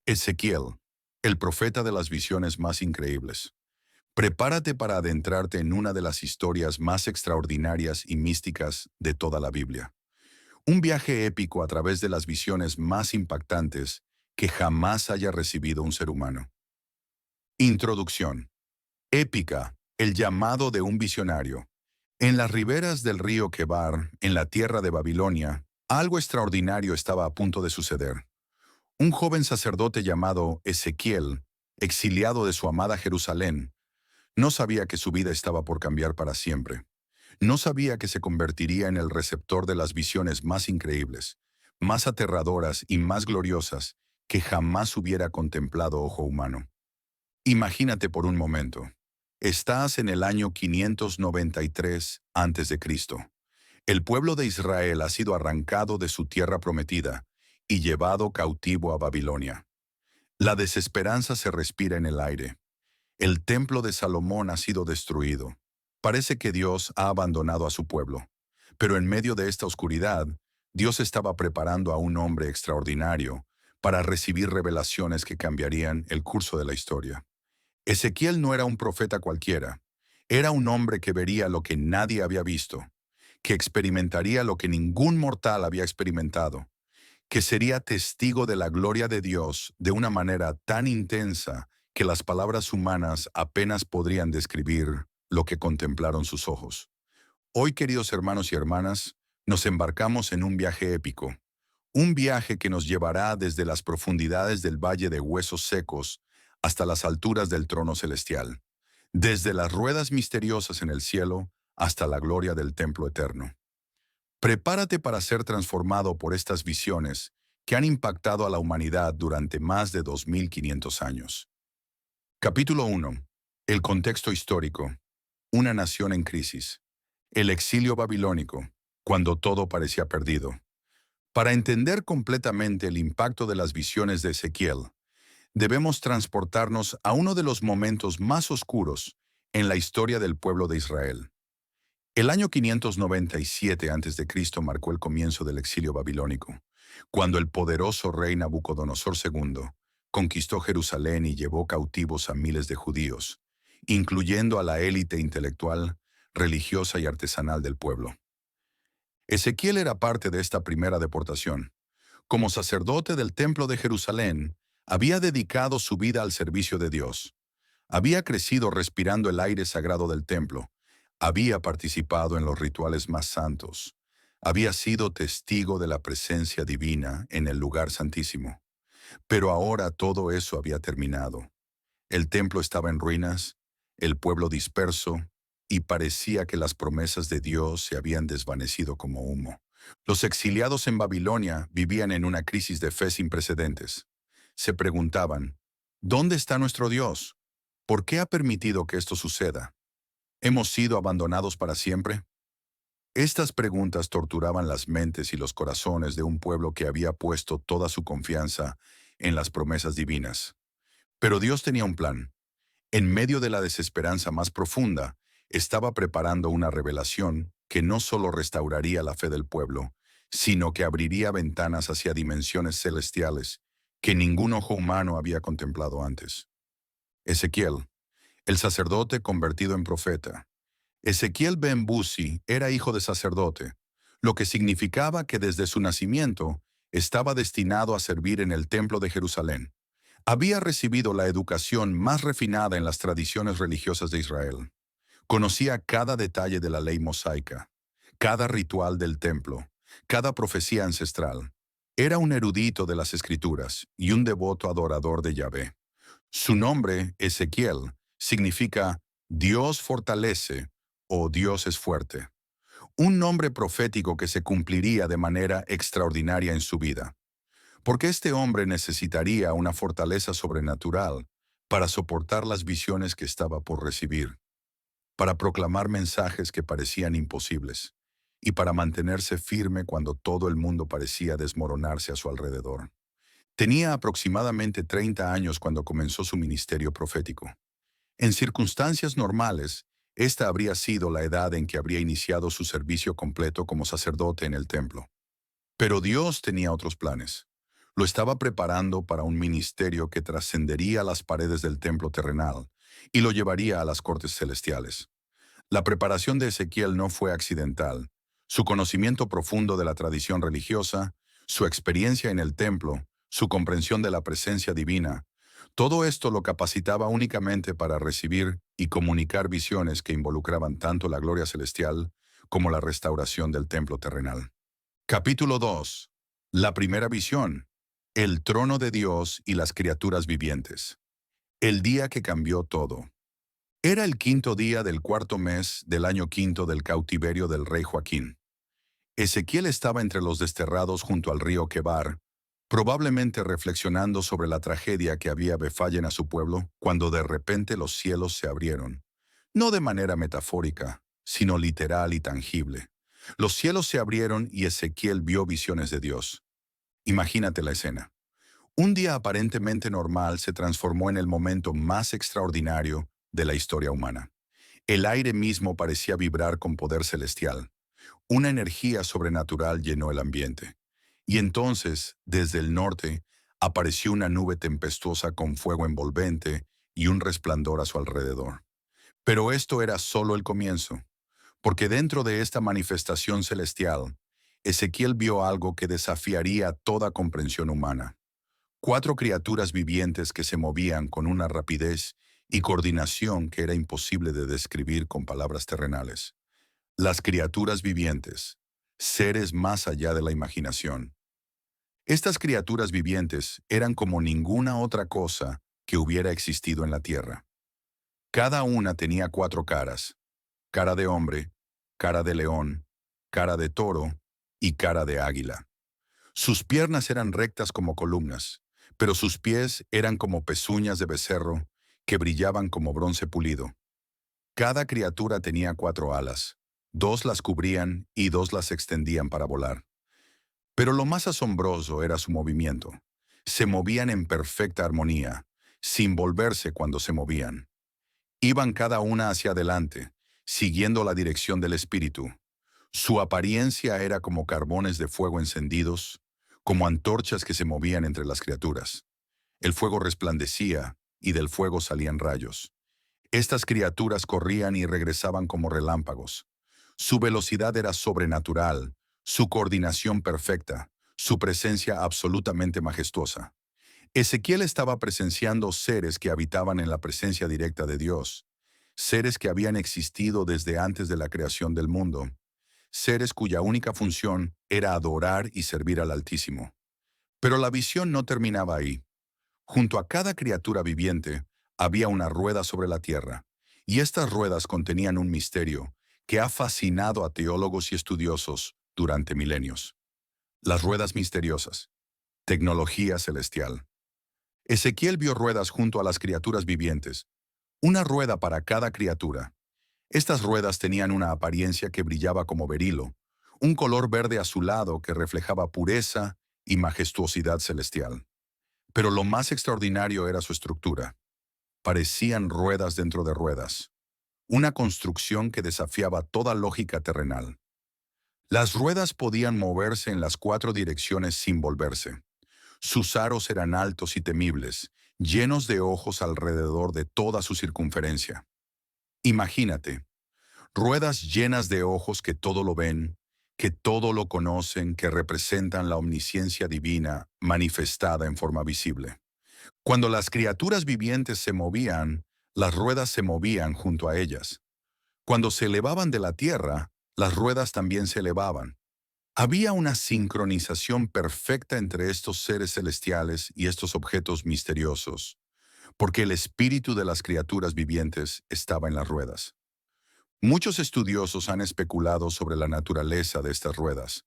Ezequiel, el profeta de las visiones más increíbles. Prepárate para adentrarte en una de las historias más extraordinarias y místicas de toda la Biblia. Un viaje épico a través de las visiones más impactantes que jamás haya recibido un ser humano. Introducción. Épica, el llamado de un visionario. En las riberas del río Quebar, en la tierra de Babilonia, algo extraordinario estaba a punto de suceder. Un joven sacerdote llamado Ezequiel, exiliado de su amada Jerusalén, no sabía que su vida estaba por cambiar para siempre. No sabía que se convertiría en el receptor de las visiones más increíbles, más aterradoras y más gloriosas que jamás hubiera contemplado ojo humano. Imagínate por un momento. Estás en el año 593 a.C. El pueblo de Israel ha sido arrancado de su tierra prometida y llevado cautivo a Babilonia. La desesperanza se respira en el aire. El templo de Salomón ha sido destruido. Parece que Dios ha abandonado a su pueblo. Pero en medio de esta oscuridad, Dios estaba preparando a un hombre extraordinario para recibir revelaciones que cambiarían el curso de la historia. Ezequiel no era un profeta cualquiera. Era un hombre que vería lo que nadie había visto, que experimentaría lo que ningún mortal había experimentado, que sería testigo de la gloria de Dios de una manera tan intensa que las palabras humanas apenas podrían describir lo que contemplaron sus ojos. Hoy, queridos hermanos y hermanas, nos embarcamos en un viaje épico, un viaje que nos llevará desde las profundidades del valle de huesos secos hasta las alturas del trono celestial, desde las ruedas misteriosas en el cielo hasta la gloria del templo eterno. Prepárate para ser transformado por estas visiones que han impactado a la humanidad durante más de 2500 años. Capítulo 1. El contexto histórico. Una nación en crisis. El exilio babilónico, cuando todo parecía perdido. Para entender completamente el impacto de las visiones de Ezequiel, debemos transportarnos a uno de los momentos más oscuros en la historia del pueblo de Israel. El año 597 a.C. marcó el comienzo del exilio babilónico, cuando el poderoso rey Nabucodonosor II conquistó Jerusalén y llevó cautivos a miles de judíos, incluyendo a la élite intelectual, religiosa y artesanal del pueblo. Ezequiel era parte de esta primera deportación. Como sacerdote del Templo de Jerusalén, había dedicado su vida al servicio de Dios. Había crecido respirando el aire sagrado del templo. Había participado en los rituales más santos. Había sido testigo de la presencia divina en el lugar santísimo. Pero ahora todo eso había terminado. El templo estaba en ruinas, el pueblo disperso, y parecía que las promesas de Dios se habían desvanecido como humo. Los exiliados en Babilonia vivían en una crisis de fe sin precedentes. Se preguntaban, ¿dónde está nuestro Dios? ¿Por qué ha permitido que esto suceda? ¿Hemos sido abandonados para siempre? Estas preguntas torturaban las mentes y los corazones de un pueblo que había puesto toda su confianza en las promesas divinas. Pero Dios tenía un plan. En medio de la desesperanza más profunda, estaba preparando una revelación que no solo restauraría la fe del pueblo, sino que abriría ventanas hacia dimensiones celestiales que ningún ojo humano había contemplado antes. Ezequiel, el sacerdote convertido en profeta. Ezequiel ben Buzi era hijo de sacerdote, lo que significaba que desde su nacimiento estaba destinado a servir en el templo de Jerusalén. Había recibido la educación más refinada en las tradiciones religiosas de Israel. Conocía cada detalle de la ley mosaica, cada ritual del templo, cada profecía ancestral. Era un erudito de las escrituras y un devoto adorador de Yahvé. Su nombre, Ezequiel, significa Dios fortalece o Dios es fuerte. Un nombre profético que se cumpliría de manera extraordinaria en su vida. Porque este hombre necesitaría una fortaleza sobrenatural para soportar las visiones que estaba por recibir, para proclamar mensajes que parecían imposibles, y para mantenerse firme cuando todo el mundo parecía desmoronarse a su alrededor. Tenía aproximadamente 30 años cuando comenzó su ministerio profético. En circunstancias normales, esta habría sido la edad en que habría iniciado su servicio completo como sacerdote en el templo. Pero Dios tenía otros planes. Lo estaba preparando para un ministerio que trascendería las paredes del templo terrenal y lo llevaría a las cortes celestiales. La preparación de Ezequiel no fue accidental. Su conocimiento profundo de la tradición religiosa, su experiencia en el templo, su comprensión de la presencia divina, todo esto lo capacitaba únicamente para recibir y comunicar visiones que involucraban tanto la gloria celestial como la restauración del templo terrenal. Capítulo 2. La primera visión. El trono de Dios y las criaturas vivientes. El día que cambió todo. Era el quinto día del cuarto mes del año quinto del cautiverio del rey Joaquín. Ezequiel estaba entre los desterrados junto al río Quebar, probablemente reflexionando sobre la tragedia que había befallen a su pueblo, cuando de repente los cielos se abrieron. No de manera metafórica, sino literal y tangible. Los cielos se abrieron y Ezequiel vio visiones de Dios. Imagínate la escena. Un día aparentemente normal se transformó en el momento más extraordinario de la historia humana. El aire mismo parecía vibrar con poder celestial. Una energía sobrenatural llenó el ambiente. Y entonces, desde el norte, apareció una nube tempestuosa con fuego envolvente y un resplandor a su alrededor. Pero esto era solo el comienzo, porque dentro de esta manifestación celestial, Ezequiel vio algo que desafiaría toda comprensión humana. Cuatro criaturas vivientes que se movían con una rapidez y coordinación que era imposible de describir con palabras terrenales. Las criaturas vivientes, seres más allá de la imaginación. Estas criaturas vivientes eran como ninguna otra cosa que hubiera existido en la tierra. Cada una tenía cuatro caras: cara de hombre, cara de león, cara de toro y cara de águila. Sus piernas eran rectas como columnas, pero sus pies eran como pezuñas de becerro que brillaban como bronce pulido. Cada criatura tenía cuatro alas. Dos las cubrían y dos las extendían para volar. Pero lo más asombroso era su movimiento. Se movían en perfecta armonía, sin volverse cuando se movían. Iban cada una hacia adelante, siguiendo la dirección del espíritu. Su apariencia era como carbones de fuego encendidos, como antorchas que se movían entre las criaturas. El fuego resplandecía y del fuego salían rayos. Estas criaturas corrían y regresaban como relámpagos. Su velocidad era sobrenatural, su coordinación perfecta, su presencia absolutamente majestuosa. Ezequiel estaba presenciando seres que habitaban en la presencia directa de Dios, seres que habían existido desde antes de la creación del mundo, seres cuya única función era adorar y servir al Altísimo. Pero la visión no terminaba ahí. Junto a cada criatura viviente había una rueda sobre la tierra, y estas ruedas contenían un misterio que ha fascinado a teólogos y estudiosos durante milenios. Las ruedas misteriosas. Tecnología celestial. Ezequiel vio ruedas junto a las criaturas vivientes, una rueda para cada criatura. Estas ruedas tenían una apariencia que brillaba como berilo, un color verde azulado que reflejaba pureza y majestuosidad celestial. Pero lo más extraordinario era su estructura. Parecían ruedas dentro de ruedas, una construcción que desafiaba toda lógica terrenal. Las ruedas podían moverse en las cuatro direcciones sin volverse. Sus aros eran altos y temibles, llenos de ojos alrededor de toda su circunferencia. Imagínate, ruedas llenas de ojos que todo lo ven, que todo lo conocen, que representan la omnisciencia divina manifestada en forma visible. Cuando las criaturas vivientes se movían, las ruedas se movían junto a ellas. Cuando se elevaban de la tierra, las ruedas también se elevaban. Había una sincronización perfecta entre estos seres celestiales y estos objetos misteriosos, porque el espíritu de las criaturas vivientes estaba en las ruedas. Muchos estudiosos han especulado sobre la naturaleza de estas ruedas.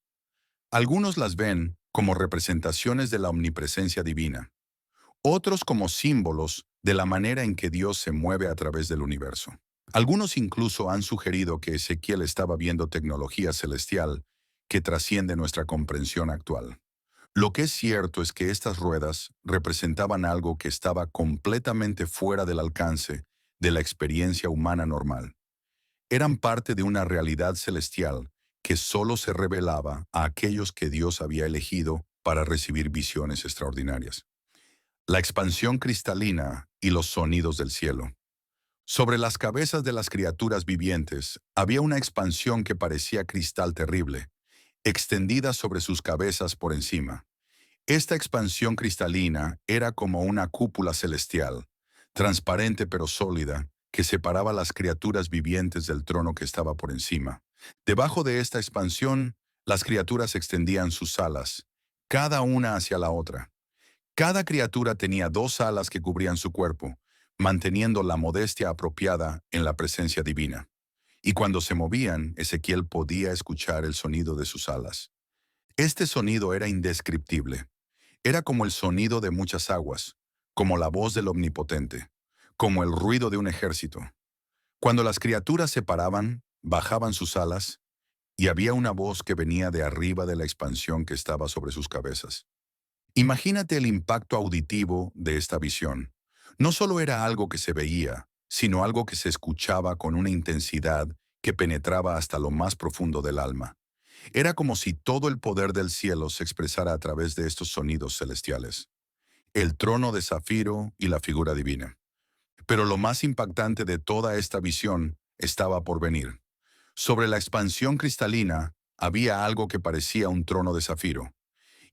Algunos las ven como representaciones de la omnipresencia divina, otros como símbolos de la manera en que Dios se mueve a través del universo. Algunos incluso han sugerido que Ezequiel estaba viendo tecnología celestial que trasciende nuestra comprensión actual. Lo que es cierto es que estas ruedas representaban algo que estaba completamente fuera del alcance de la experiencia humana normal. Eran parte de una realidad celestial que solo se revelaba a aquellos que Dios había elegido para recibir visiones extraordinarias. La expansión cristalina y los sonidos del cielo. Sobre las cabezas de las criaturas vivientes había una expansión que parecía cristal terrible, extendida sobre sus cabezas por encima. Esta expansión cristalina era como una cúpula celestial, transparente pero sólida, que separaba las criaturas vivientes del trono que estaba por encima. Debajo de esta expansión, las criaturas extendían sus alas, cada una hacia la otra. Cada criatura tenía dos alas que cubrían su cuerpo, manteniendo la modestia apropiada en la presencia divina. Y cuando se movían, Ezequiel podía escuchar el sonido de sus alas. Este sonido era indescriptible. Era como el sonido de muchas aguas, como la voz del Omnipotente, como el ruido de un ejército. Cuando las criaturas se paraban, bajaban sus alas, y había una voz que venía de arriba de la expansión que estaba sobre sus cabezas. Imagínate el impacto auditivo de esta visión. No solo era algo que se veía, sino algo que se escuchaba con una intensidad que penetraba hasta lo más profundo del alma. Era como si todo el poder del cielo se expresara a través de estos sonidos celestiales. El trono de zafiro y la figura divina. Pero lo más impactante de toda esta visión estaba por venir. Sobre la expansión cristalina había algo que parecía un trono de zafiro,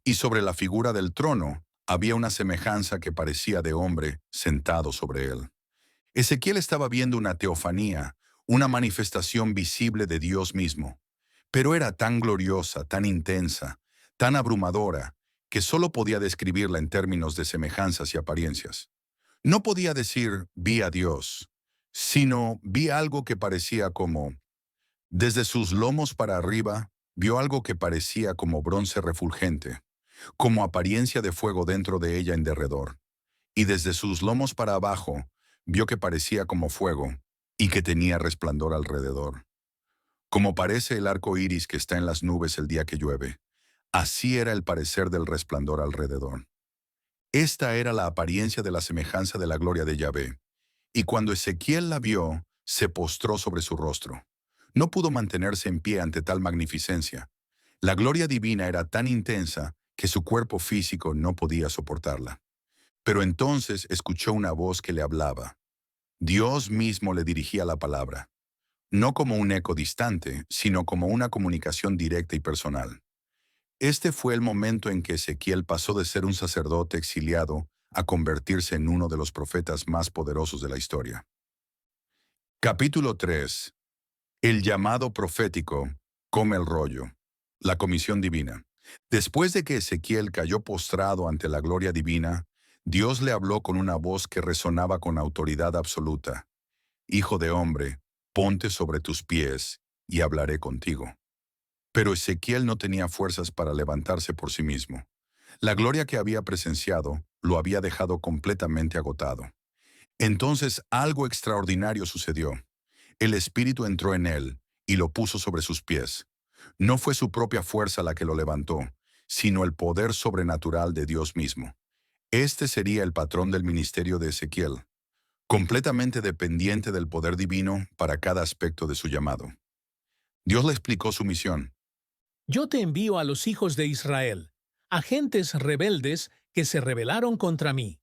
y sobre la figura del trono había una semejanza que parecía de hombre sentado sobre él. Ezequiel estaba viendo una teofanía, una manifestación visible de Dios mismo, pero era tan gloriosa, tan intensa, tan abrumadora, que solo podía describirla en términos de semejanzas y apariencias. No podía decir vi a Dios, sino vi algo que parecía como, desde sus lomos para arriba, vio algo que parecía como bronce refulgente, como apariencia de fuego dentro de ella en derredor, y desde sus lomos para abajo, vio que parecía como fuego, y que tenía resplandor alrededor. Como parece el arco iris que está en las nubes el día que llueve, así era el parecer del resplandor alrededor. Esta era la apariencia de la semejanza de la gloria de Yahvé, y cuando Ezequiel la vio, se postró sobre su rostro. No pudo mantenerse en pie ante tal magnificencia. La gloria divina era tan intensa que su cuerpo físico no podía soportarla. Pero entonces escuchó una voz que le hablaba. Dios mismo le dirigía la palabra, no como un eco distante, sino como una comunicación directa y personal. Este fue el momento en que Ezequiel pasó de ser un sacerdote exiliado a convertirse en uno de los profetas más poderosos de la historia. Capítulo 3. El llamado profético come el rollo. La comisión divina. Después de que Ezequiel cayó postrado ante la gloria divina, Dios le habló con una voz que resonaba con autoridad absoluta. Hijo de hombre, ponte sobre tus pies y hablaré contigo. Pero Ezequiel no tenía fuerzas para levantarse por sí mismo. La gloria que había presenciado lo había dejado completamente agotado. Entonces algo extraordinario sucedió. El Espíritu entró en él y lo puso sobre sus pies. No fue su propia fuerza la que lo levantó, sino el poder sobrenatural de Dios mismo. Este sería el patrón del ministerio de Ezequiel, completamente dependiente del poder divino para cada aspecto de su llamado. Dios le explicó su misión. Yo te envío a los hijos de Israel, agentes rebeldes que se rebelaron contra mí.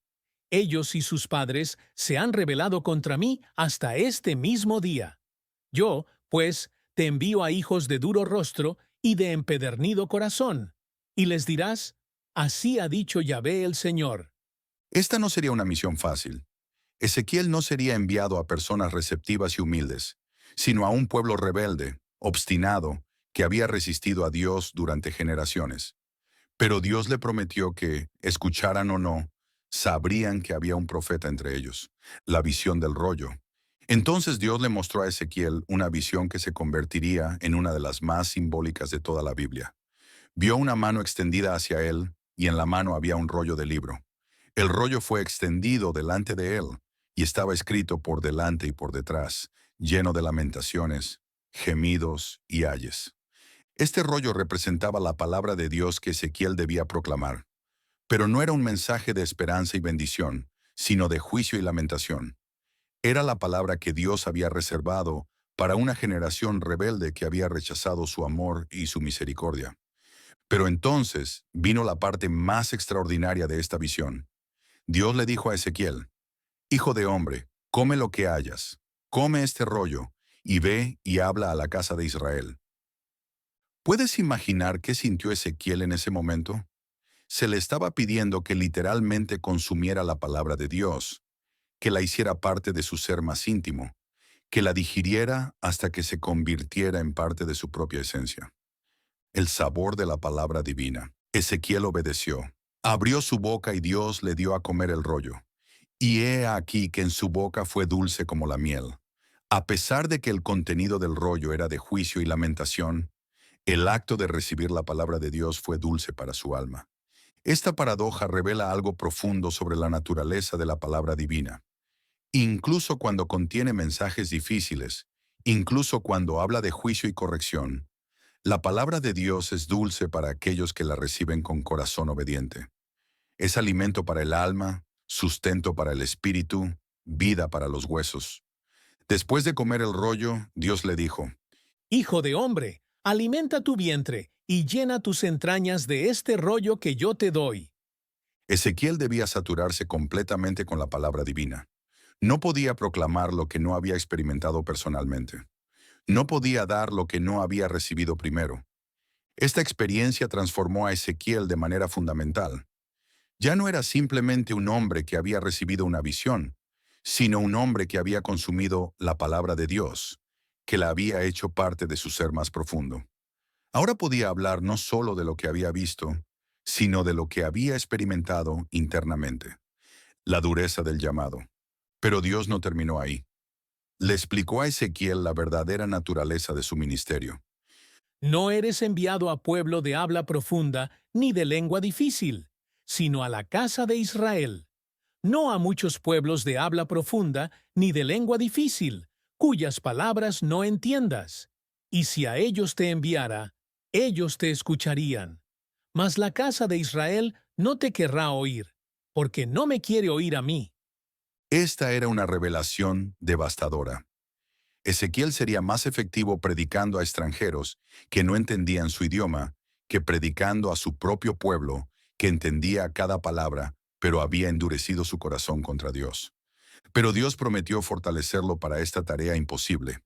Ellos y sus padres se han rebelado contra mí hasta este mismo día. Yo, pues, te envío a hijos de duro rostro y de empedernido corazón. Y les dirás, así ha dicho Yahvé el Señor. Esta no sería una misión fácil. Ezequiel no sería enviado a personas receptivas y humildes, sino a un pueblo rebelde, obstinado, que había resistido a Dios durante generaciones. Pero Dios le prometió que, escucharan o no, sabrían que había un profeta entre ellos, la visión del rollo. Entonces Dios le mostró a Ezequiel una visión que se convertiría en una de las más simbólicas de toda la Biblia. Vio una mano extendida hacia él, y en la mano había un rollo de libro. El rollo fue extendido delante de él, y estaba escrito por delante y por detrás, lleno de lamentaciones, gemidos y ayes. Este rollo representaba la palabra de Dios que Ezequiel debía proclamar, pero no era un mensaje de esperanza y bendición, sino de juicio y lamentación. Era la palabra que Dios había reservado para una generación rebelde que había rechazado su amor y su misericordia. Pero entonces vino la parte más extraordinaria de esta visión. Dios le dijo a Ezequiel: Hijo de hombre, come lo que hayas, come este rollo, y ve y habla a la casa de Israel. ¿Puedes imaginar qué sintió Ezequiel en ese momento? Se le estaba pidiendo que literalmente consumiera la palabra de Dios, que la hiciera parte de su ser más íntimo, que la digiriera hasta que se convirtiera en parte de su propia esencia. El sabor de la palabra divina. Ezequiel obedeció. Abrió su boca y Dios le dio a comer el rollo. Y he aquí que en su boca fue dulce como la miel. A pesar de que el contenido del rollo era de juicio y lamentación, el acto de recibir la palabra de Dios fue dulce para su alma. Esta paradoja revela algo profundo sobre la naturaleza de la palabra divina. Incluso cuando contiene mensajes difíciles, incluso cuando habla de juicio y corrección, la palabra de Dios es dulce para aquellos que la reciben con corazón obediente. Es alimento para el alma, sustento para el espíritu, vida para los huesos. Después de comer el rollo, Dios le dijo: Hijo de hombre, alimenta tu vientre y llena tus entrañas de este rollo que yo te doy. Ezequiel debía saturarse completamente con la palabra divina. No podía proclamar lo que no había experimentado personalmente. No podía dar lo que no había recibido primero. Esta experiencia transformó a Ezequiel de manera fundamental. Ya no era simplemente un hombre que había recibido una visión, sino un hombre que había consumido la palabra de Dios, que la había hecho parte de su ser más profundo. Ahora podía hablar no solo de lo que había visto, sino de lo que había experimentado internamente, la dureza del llamado. Pero Dios no terminó ahí. Le explicó a Ezequiel la verdadera naturaleza de su ministerio. No eres enviado a pueblo de habla profunda ni de lengua difícil, sino a la casa de Israel. No a muchos pueblos de habla profunda ni de lengua difícil, cuyas palabras no entiendas. Y si a ellos te enviara, ellos te escucharían. Mas la casa de Israel no te querrá oír, porque no me quiere oír a mí. Esta era una revelación devastadora. Ezequiel sería más efectivo predicando a extranjeros que no entendían su idioma que predicando a su propio pueblo que entendía cada palabra, pero había endurecido su corazón contra Dios. Pero Dios prometió fortalecerlo para esta tarea imposible.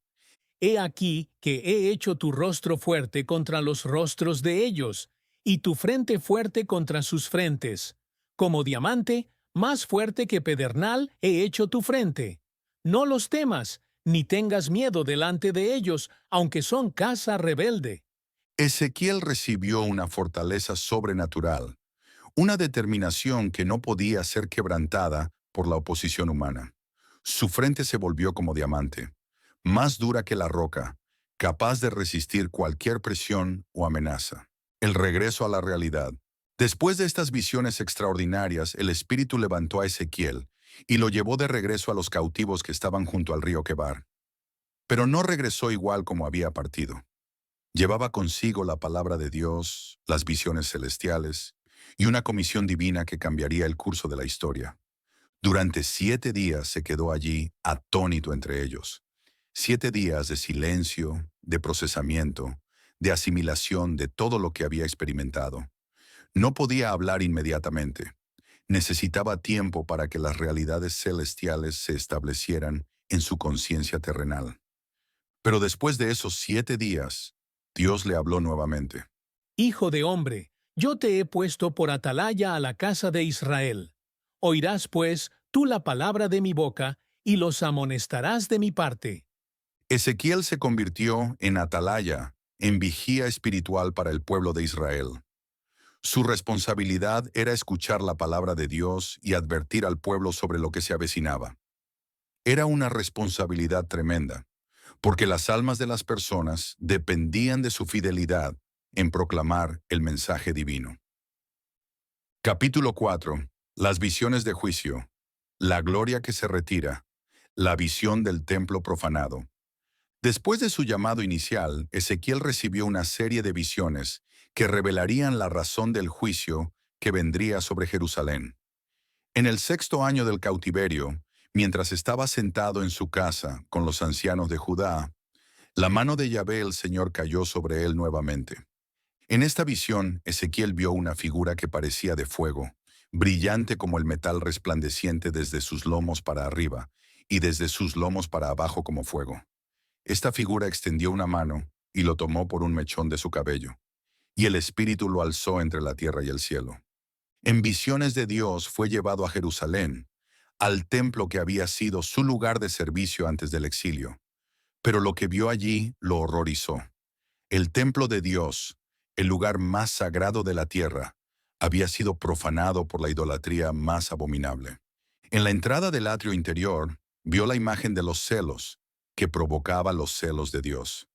He aquí que he hecho tu rostro fuerte contra los rostros de ellos, y tu frente fuerte contra sus frentes. Como diamante, más fuerte que pedernal, he hecho tu frente. No los temas, ni tengas miedo delante de ellos, aunque son casa rebelde. Ezequiel recibió una fortaleza sobrenatural, una determinación que no podía ser quebrantada por la oposición humana. Su frente se volvió como diamante, más dura que la roca, capaz de resistir cualquier presión o amenaza. El regreso a la realidad. Después de estas visiones extraordinarias, el Espíritu levantó a Ezequiel y lo llevó de regreso a los cautivos que estaban junto al río Quebar. Pero no regresó igual como había partido. Llevaba consigo la palabra de Dios, las visiones celestiales y una comisión divina que cambiaría el curso de la historia. Durante 7 días se quedó allí atónito entre ellos. 7 días de silencio, de procesamiento, de asimilación de todo lo que había experimentado. No podía hablar inmediatamente. Necesitaba tiempo para que las realidades celestiales se establecieran en su conciencia terrenal. Pero después de esos 7 días, Dios le habló nuevamente. Hijo de hombre, yo te he puesto por atalaya a la casa de Israel. Oirás, pues, tú la palabra de mi boca, y los amonestarás de mi parte. Ezequiel se convirtió en atalaya, en vigía espiritual para el pueblo de Israel. Su responsabilidad era escuchar la palabra de Dios y advertir al pueblo sobre lo que se avecinaba. Era una responsabilidad tremenda, porque las almas de las personas dependían de su fidelidad en proclamar el mensaje divino. Capítulo 4. Las visiones de juicio. La gloria que se retira. La visión del templo profanado. Después de su llamado inicial, Ezequiel recibió una serie de visiones que revelarían la razón del juicio que vendría sobre Jerusalén. En el 6º año del cautiverio, mientras estaba sentado en su casa con los ancianos de Judá, la mano de Yahvé el Señor cayó sobre él nuevamente. En esta visión, Ezequiel vio una figura que parecía de fuego, brillante como el metal resplandeciente desde sus lomos para arriba y desde sus lomos para abajo como fuego. Esta figura extendió una mano y lo tomó por un mechón de su cabello, y el Espíritu lo alzó entre la tierra y el cielo. En visiones de Dios fue llevado a Jerusalén, al templo que había sido su lugar de servicio antes del exilio. Pero lo que vio allí lo horrorizó. El templo de Dios, el lugar más sagrado de la tierra, había sido profanado por la idolatría más abominable. En la entrada del atrio interior, vio la imagen de los celos, que provocaba los celos de Dios.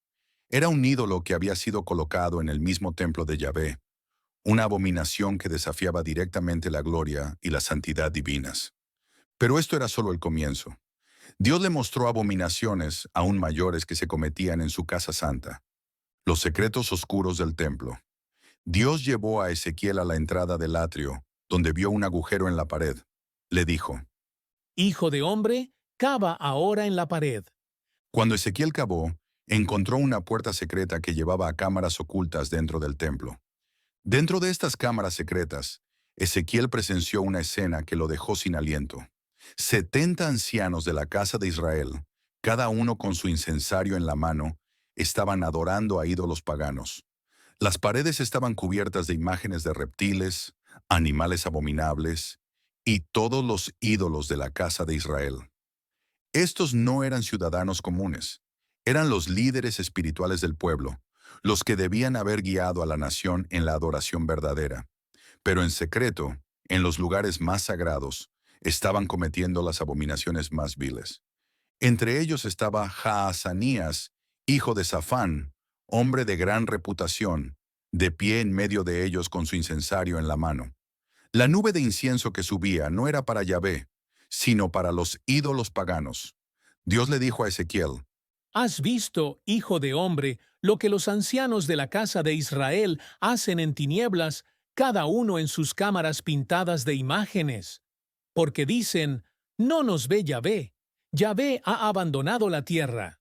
Era un ídolo que había sido colocado en el mismo templo de Yahvé, una abominación que desafiaba directamente la gloria y la santidad divinas. Pero esto era solo el comienzo. Dios le mostró abominaciones aún mayores que se cometían en su casa santa, los secretos oscuros del templo. Dios llevó a Ezequiel a la entrada del atrio, donde vio un agujero en la pared. Le dijo, Hijo de hombre, cava ahora en la pared. cuando Ezequiel cavó, encontró una puerta secreta que llevaba a cámaras ocultas dentro del templo. Dentro de estas cámaras secretas, Ezequiel presenció una escena que lo dejó sin aliento. 70 ancianos de la casa de Israel, cada uno con su incensario en la mano, estaban adorando a ídolos paganos. Las paredes estaban cubiertas de imágenes de reptiles, animales abominables y todos los ídolos de la casa de Israel. Estos no eran ciudadanos comunes, eran los líderes espirituales del pueblo, los que debían haber guiado a la nación en la adoración verdadera. Pero en secreto, en los lugares más sagrados, estaban cometiendo las abominaciones más viles. Entre ellos estaba Jaazanías, hijo de Safán, hombre de gran reputación, de pie en medio de ellos con su incensario en la mano. La nube de incienso que subía no era para Yahvé, sino para los ídolos paganos. Dios le dijo a Ezequiel, ¿Has visto, hijo de hombre, lo que los ancianos de la casa de Israel hacen en tinieblas, cada uno en sus cámaras pintadas de imágenes? Porque dicen, no nos ve Yahvé. Yahvé ha abandonado la tierra.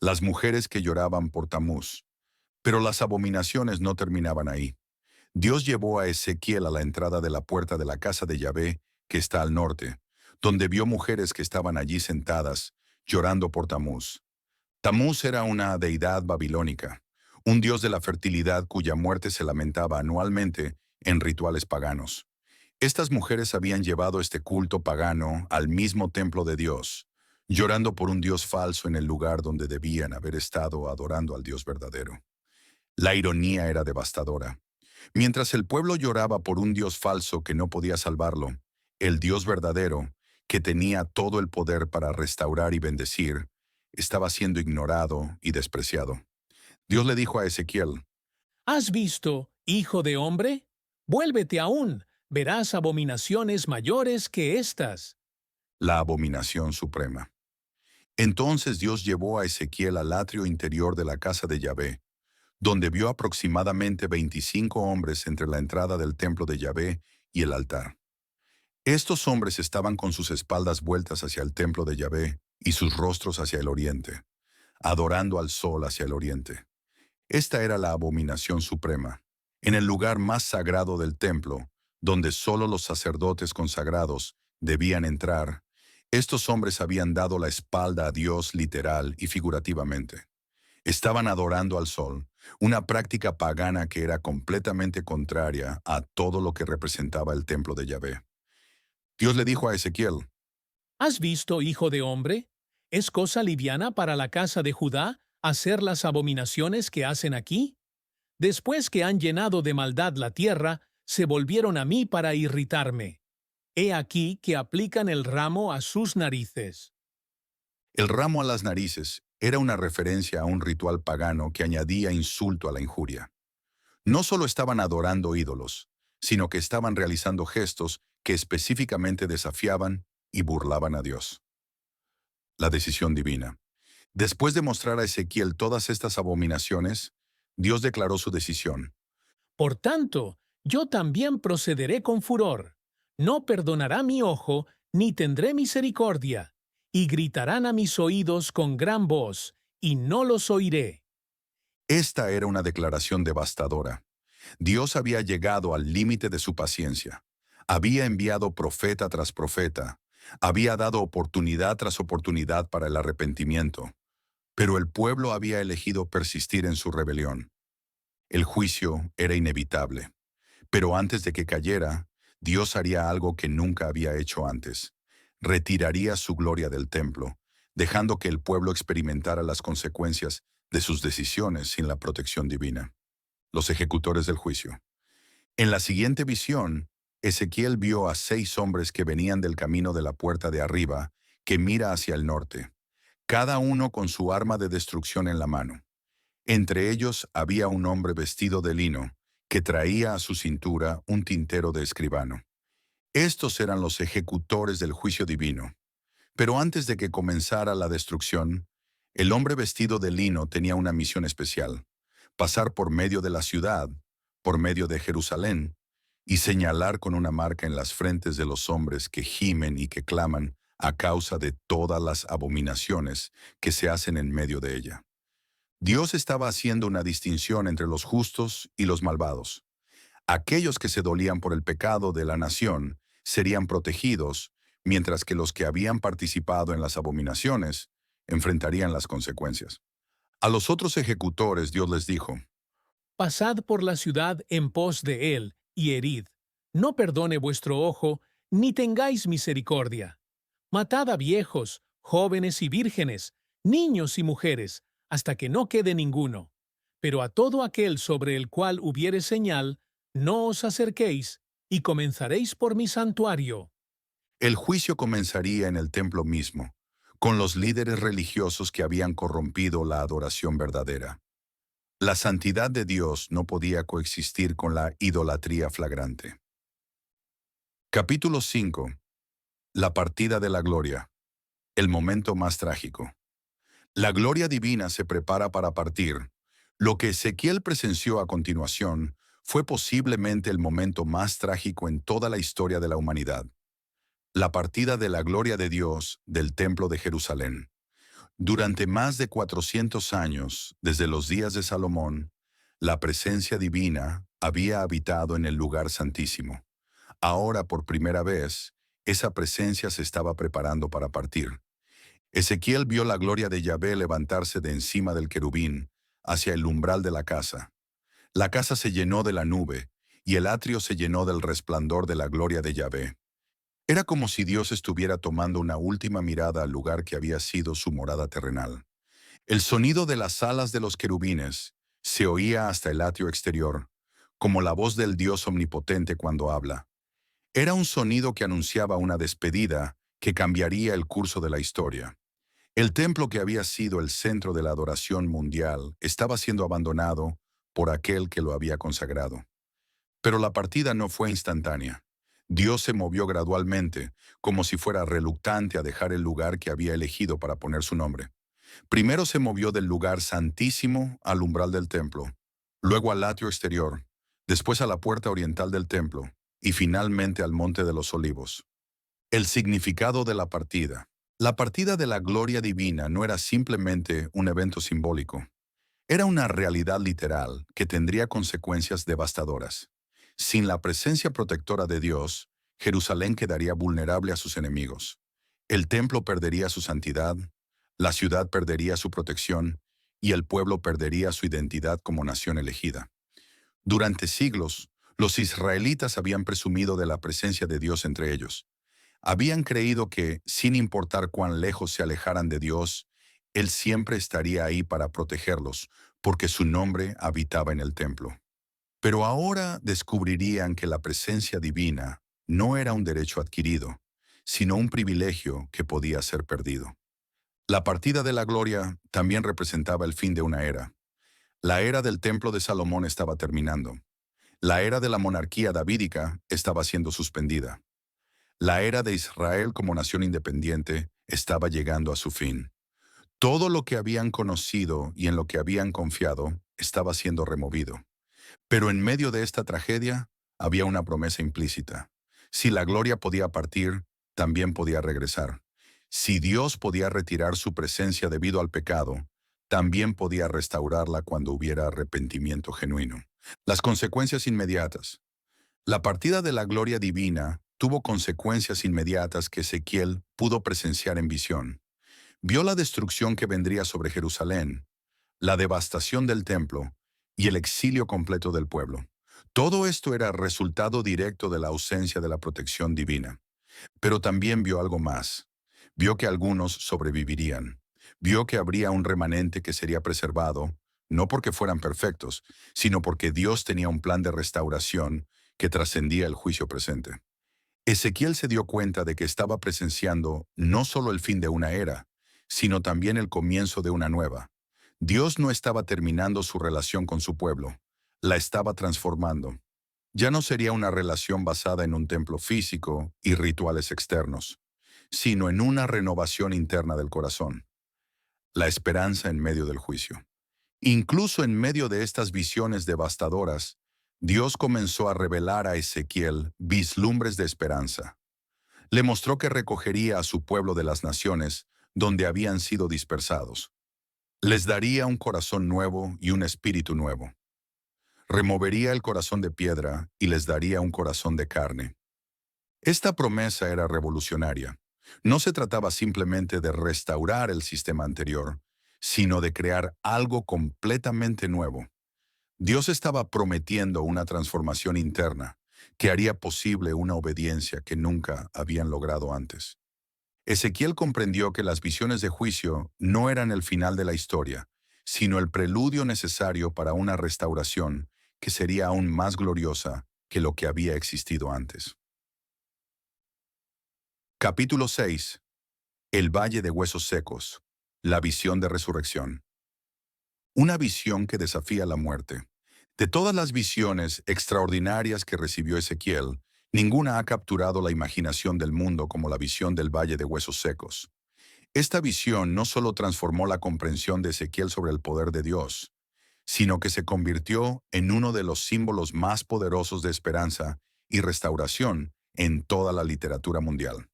las mujeres que lloraban por Tamuz. Pero las abominaciones no terminaban ahí. Dios llevó a Ezequiel a la entrada de la puerta de la casa de Yahvé, que está al norte, donde vio mujeres que estaban allí sentadas, llorando por Tamuz. Tamuz era una deidad babilónica, un dios de la fertilidad cuya muerte se lamentaba anualmente en rituales paganos. Estas mujeres habían llevado este culto pagano al mismo templo de Dios, llorando por un dios falso en el lugar donde debían haber estado adorando al Dios verdadero. La ironía era devastadora. Mientras el pueblo lloraba por un Dios falso que no podía salvarlo, el Dios verdadero, que tenía todo el poder para restaurar y bendecir, estaba siendo ignorado y despreciado. Dios le dijo a Ezequiel, ¿Has visto, hijo de hombre? Vuélvete aún, verás abominaciones mayores que estas. la abominación suprema. Entonces Dios llevó a Ezequiel al atrio interior de la casa de Yahvé, donde vio aproximadamente 25 hombres entre la entrada del templo de Yahvé y el altar. Estos hombres estaban con sus espaldas vueltas hacia el templo de Yahvé y sus rostros hacia el oriente, adorando al sol hacia el oriente. Esta era la abominación suprema. En el lugar más sagrado del templo, donde solo los sacerdotes consagrados debían entrar, estos hombres habían dado la espalda a Dios literal y figurativamente. Estaban adorando al sol, una práctica pagana que era completamente contraria a todo lo que representaba el templo de Yahvé. Dios le dijo a Ezequiel, ¿Has visto, hijo de hombre? ¿Es cosa liviana para la casa de Judá hacer las abominaciones que hacen aquí? Después que han llenado de maldad la tierra, se volvieron a mí para irritarme. He aquí que aplican el ramo a sus narices. el ramo a las narices era una referencia a un ritual pagano que añadía insulto a la injuria. No solo estaban adorando ídolos, sino que estaban realizando gestos que específicamente desafiaban y burlaban a Dios. La decisión divina. Después de mostrar a Ezequiel todas estas abominaciones, Dios declaró su decisión. Por tanto, yo también procederé con furor. No perdonará mi ojo, ni tendré misericordia. Y gritarán a mis oídos con gran voz, y no los oiré. Esta era una declaración devastadora. Dios había llegado al límite de su paciencia. Había enviado profeta tras profeta. Había dado oportunidad tras oportunidad para el arrepentimiento. Pero el pueblo había elegido persistir en su rebelión. El juicio era inevitable. Pero antes de que cayera, Dios haría algo que nunca había hecho antes. Retiraría su gloria del templo, dejando que el pueblo experimentara las consecuencias de sus decisiones sin la protección divina. Los ejecutores del juicio. En la siguiente visión, Ezequiel vio a 6 hombres que venían del camino de la puerta de arriba, que mira hacia el norte, cada uno con su arma de destrucción en la mano. Entre ellos había un hombre vestido de lino, que traía a su cintura un tintero de escribano. Estos eran los ejecutores del juicio divino. Pero antes de que comenzara la destrucción, el hombre vestido de lino tenía una misión especial: pasar por medio de la ciudad, por medio de Jerusalén, y señalar con una marca en las frentes de los hombres que gimen y que claman a causa de todas las abominaciones que se hacen en medio de ella. Dios estaba haciendo una distinción entre los justos y los malvados. Aquellos que se dolían por el pecado de la nación serían protegidos, mientras que los que habían participado en las abominaciones enfrentarían las consecuencias. A los otros ejecutores Dios les dijo: Pasad por la ciudad en pos de él y herid. No perdone vuestro ojo, ni tengáis misericordia. Matad a viejos, jóvenes y vírgenes, niños y mujeres, hasta que no quede ninguno. Pero a todo aquel sobre el cual hubiere señal, no os acerquéis, y comenzaréis por mi santuario. El juicio comenzaría en el templo mismo, con los líderes religiosos que habían corrompido la adoración verdadera. La santidad de Dios no podía coexistir con la idolatría flagrante. Capítulo 5. La partida de la gloria. El momento más trágico. La gloria divina se prepara para partir. Lo que Ezequiel presenció a continuación fue posiblemente el momento más trágico en toda la historia de la humanidad: la partida de la gloria de Dios del Templo de Jerusalén. Durante más de 400 años, desde los días de Salomón, la presencia divina había habitado en el lugar santísimo. Ahora, por primera vez, esa presencia se estaba preparando para partir. Ezequiel vio la gloria de Yahvé levantarse de encima del querubín hacia el umbral de la casa. La casa se llenó de la nube, y el atrio se llenó del resplandor de la gloria de Yahvé. Era como si Dios estuviera tomando una última mirada al lugar que había sido su morada terrenal. El sonido de las alas de los querubines se oía hasta el atrio exterior, como la voz del Dios omnipotente cuando habla. Era un sonido que anunciaba una despedida que cambiaría el curso de la historia. El templo que había sido el centro de la adoración mundial estaba siendo abandonado por aquel que lo había consagrado. Pero la partida no fue instantánea. Dios se movió gradualmente, como si fuera reluctante a dejar el lugar que había elegido para poner su nombre. Primero se movió del lugar santísimo al umbral del templo, luego al atrio exterior, después a la puerta oriental del templo y finalmente al monte de los olivos. El significado de la partida. La partida de la gloria divina no era simplemente un evento simbólico. Era una realidad literal que tendría consecuencias devastadoras. Sin la presencia protectora de Dios, Jerusalén quedaría vulnerable a sus enemigos. El templo perdería su santidad, la ciudad perdería su protección y el pueblo perdería su identidad como nación elegida. Durante siglos, los israelitas habían presumido de la presencia de Dios entre ellos. Habían creído que, sin importar cuán lejos se alejaran de Dios, Él siempre estaría ahí para protegerlos, porque su nombre habitaba en el templo. Pero ahora descubrirían que la presencia divina no era un derecho adquirido, sino un privilegio que podía ser perdido. La partida de la gloria también representaba el fin de una era. La era del templo de Salomón estaba terminando. La era de la monarquía davídica estaba siendo suspendida. La era de Israel como nación independiente estaba llegando a su fin. Todo lo que habían conocido y en lo que habían confiado estaba siendo removido. Pero en medio de esta tragedia había una promesa implícita. Si la gloria podía partir, también podía regresar. Si Dios podía retirar su presencia debido al pecado, también podía restaurarla cuando hubiera arrepentimiento genuino. Las consecuencias inmediatas. La partida de la gloria divina tuvo consecuencias inmediatas que Ezequiel pudo presenciar en visión. Vio la destrucción que vendría sobre Jerusalén, la devastación del templo y el exilio completo del pueblo. Todo esto era resultado directo de la ausencia de la protección divina. Pero también vio algo más. Vio que algunos sobrevivirían. Vio que habría un remanente que sería preservado, no porque fueran perfectos, sino porque Dios tenía un plan de restauración que trascendía el juicio presente. Ezequiel se dio cuenta de que estaba presenciando no solo el fin de una era, sino también el comienzo de una nueva. Dios no estaba terminando su relación con su pueblo, la estaba transformando. Ya no sería una relación basada en un templo físico y rituales externos, sino en una renovación interna del corazón, la esperanza en medio del juicio. Incluso en medio de estas visiones devastadoras, Dios comenzó a revelar a Ezequiel vislumbres de esperanza. Le mostró que recogería a su pueblo de las naciones donde habían sido dispersados. Les daría un corazón nuevo y un espíritu nuevo. Removería el corazón de piedra y les daría un corazón de carne. Esta promesa era revolucionaria. No se trataba simplemente de restaurar el sistema anterior, sino de crear algo completamente nuevo. Dios estaba prometiendo una transformación interna que haría posible una obediencia que nunca habían logrado antes. Ezequiel comprendió que las visiones de juicio no eran el final de la historia, sino el preludio necesario para una restauración que sería aún más gloriosa que lo que había existido antes. Capítulo 6. El Valle de Huesos Secos. La visión de resurrección. Una visión que desafía la muerte. De todas las visiones extraordinarias que recibió Ezequiel, ninguna ha capturado la imaginación del mundo como la visión del Valle de Huesos Secos. Esta visión no solo transformó la comprensión de Ezequiel sobre el poder de Dios, sino que se convirtió en uno de los símbolos más poderosos de esperanza y restauración en toda la literatura mundial.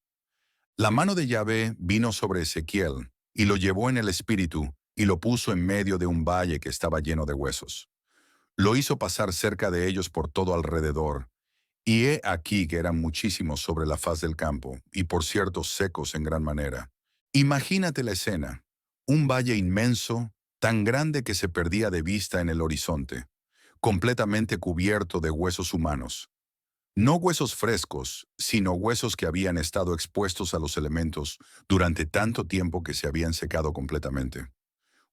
La mano de Yahvé vino sobre Ezequiel y lo llevó en el espíritu y lo puso en medio de un valle que estaba lleno de huesos. Lo hizo pasar cerca de ellos por todo alrededor, y he aquí que eran muchísimos sobre la faz del campo, y por cierto secos en gran manera. Imagínate la escena, un valle inmenso, tan grande que se perdía de vista en el horizonte, completamente cubierto de huesos humanos. No huesos frescos, sino huesos que habían estado expuestos a los elementos durante tanto tiempo que se habían secado completamente.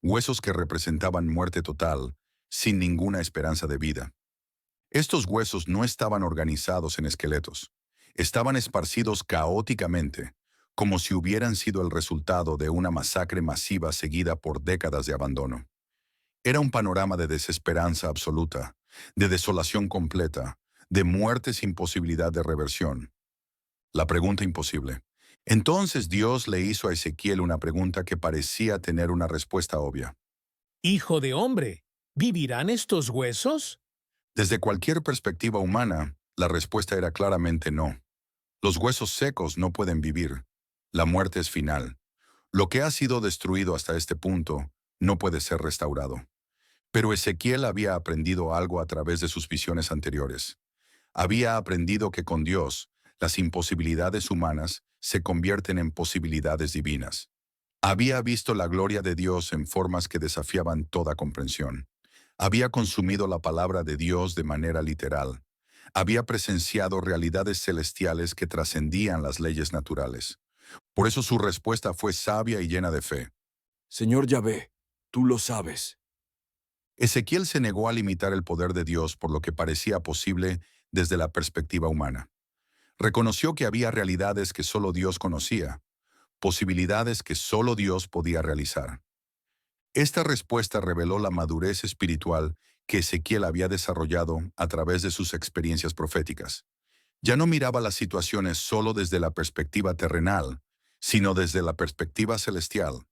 Huesos que representaban muerte total, sin ninguna esperanza de vida. Estos huesos no estaban organizados en esqueletos. Estaban esparcidos caóticamente, como si hubieran sido el resultado de una masacre masiva seguida por décadas de abandono. Era un panorama de desesperanza absoluta, de desolación completa, de muerte sin posibilidad de reversión. La pregunta imposible. Entonces Dios le hizo a Ezequiel una pregunta que parecía tener una respuesta obvia. Hijo de hombre, ¿vivirán estos huesos? Desde cualquier perspectiva humana, la respuesta era claramente no. Los huesos secos no pueden vivir. La muerte es final. Lo que ha sido destruido hasta este punto no puede ser restaurado. Pero Ezequiel había aprendido algo a través de sus visiones anteriores. Había aprendido que con Dios, las imposibilidades humanas se convierten en posibilidades divinas. Había visto la gloria de Dios en formas que desafiaban toda comprensión. Había consumido la palabra de Dios de manera literal. Había presenciado realidades celestiales que trascendían las leyes naturales. Por eso su respuesta fue sabia y llena de fe. Señor Yahvé, tú lo sabes. Ezequiel se negó a limitar el poder de Dios por lo que parecía posible desde la perspectiva humana. Reconoció que había realidades que solo Dios conocía, posibilidades que solo Dios podía realizar. Esta respuesta reveló la madurez espiritual que Ezequiel había desarrollado a través de sus experiencias proféticas. Ya no miraba las situaciones solo desde la perspectiva terrenal, sino desde la perspectiva celestial.